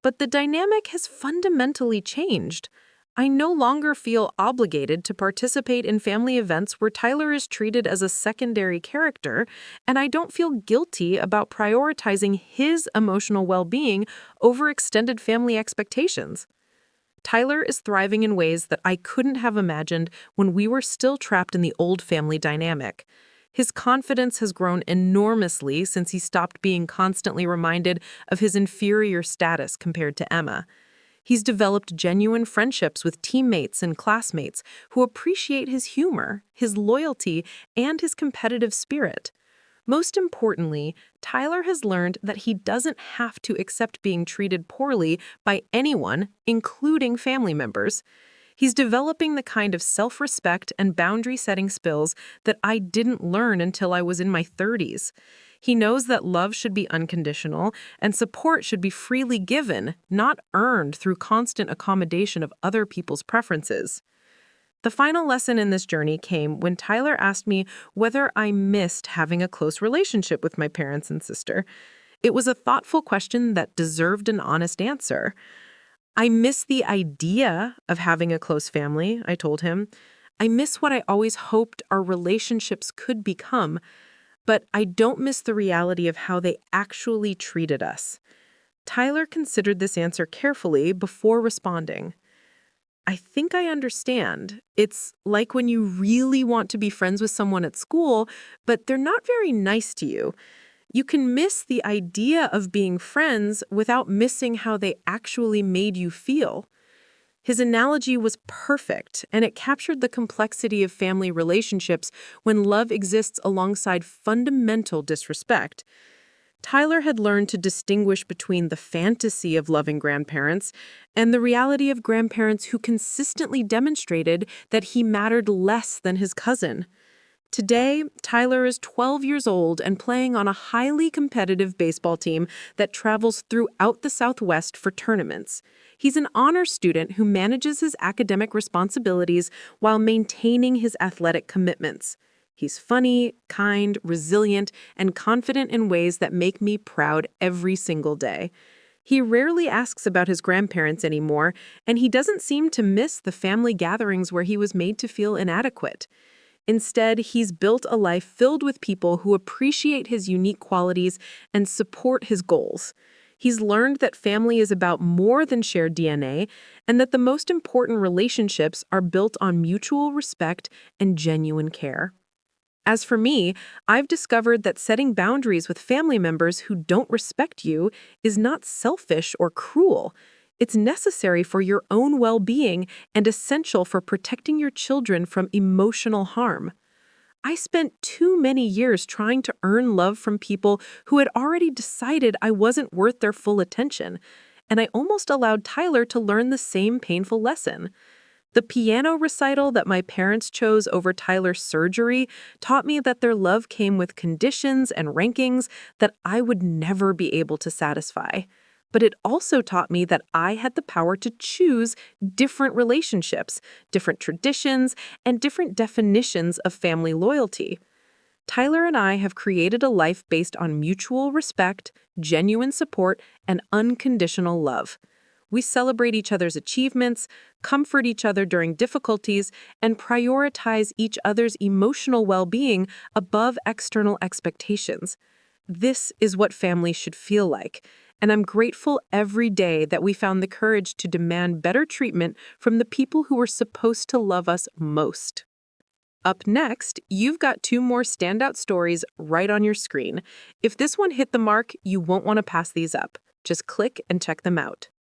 But the dynamic has fundamentally changed. I no longer feel obligated to participate in family events where Tyler is treated as a secondary character, and I don't feel guilty about prioritizing his emotional well-being over extended family expectations. Tyler is thriving in ways that I couldn't have imagined when we were still trapped in the old family dynamic. His confidence has grown enormously since he stopped being constantly reminded of his inferior status compared to Emma. He's developed genuine friendships with teammates and classmates who appreciate his humor, his loyalty, and his competitive spirit. Most importantly, Tyler has learned that he doesn't have to accept being treated poorly by anyone, including family members. He's developing the kind of self-respect and boundary-setting skills that I didn't learn until I was in my 30s. He knows that love should be unconditional and support should be freely given, not earned through constant accommodation of other people's preferences. The final lesson in this journey came when Tyler asked me whether I missed having a close relationship with my parents and sister. It was a thoughtful question that deserved an honest answer. I miss the idea of having a close family, I told him. I miss what I always hoped our relationships could become, but I don't miss the reality of how they actually treated us. Tyler considered this answer carefully before responding. I think I understand. It's like when you really want to be friends with someone at school, but they're not very nice to you. You can miss the idea of being friends without missing how they actually made you feel. His analogy was perfect, and it captured the complexity of family relationships when love exists alongside fundamental disrespect. Tyler had learned to distinguish between the fantasy of loving grandparents and the reality of grandparents who consistently demonstrated that he mattered less than his cousin. Today, Tyler is 12 years old and playing on a highly competitive baseball team that travels throughout the Southwest for tournaments. He's an honor student who manages his academic responsibilities while maintaining his athletic commitments. He's funny, kind, resilient, and confident in ways that make me proud every single day. He rarely asks about his grandparents anymore, and he doesn't seem to miss the family gatherings where he was made to feel inadequate. Instead, he's built a life filled with people who appreciate his unique qualities and support his goals. He's learned that family is about more than shared DNA, and that the most important relationships are built on mutual respect and genuine care. As for me, I've discovered that setting boundaries with family members who don't respect you is not selfish or cruel. It's necessary for your own well-being and essential for protecting your children from emotional harm. I spent too many years trying to earn love from people who had already decided I wasn't worth their full attention, and I almost allowed Tyler to learn the same painful lesson. The piano recital that my parents chose over Tyler's surgery taught me that their love came with conditions and rankings that I would never be able to satisfy. But it also taught me that I had the power to choose different relationships, different traditions, and different definitions of family loyalty. Tyler and I have created a life based on mutual respect, genuine support, and unconditional love. We celebrate each other's achievements, comfort each other during difficulties, and prioritize each other's emotional well-being above external expectations. This is what family should feel like, and I'm grateful every day that we found the courage to demand better treatment from the people who were supposed to love us most. Up next, you've got 2 more standout stories right on your screen. If this one hit the mark, you won't want to pass these up. Just click and check them out.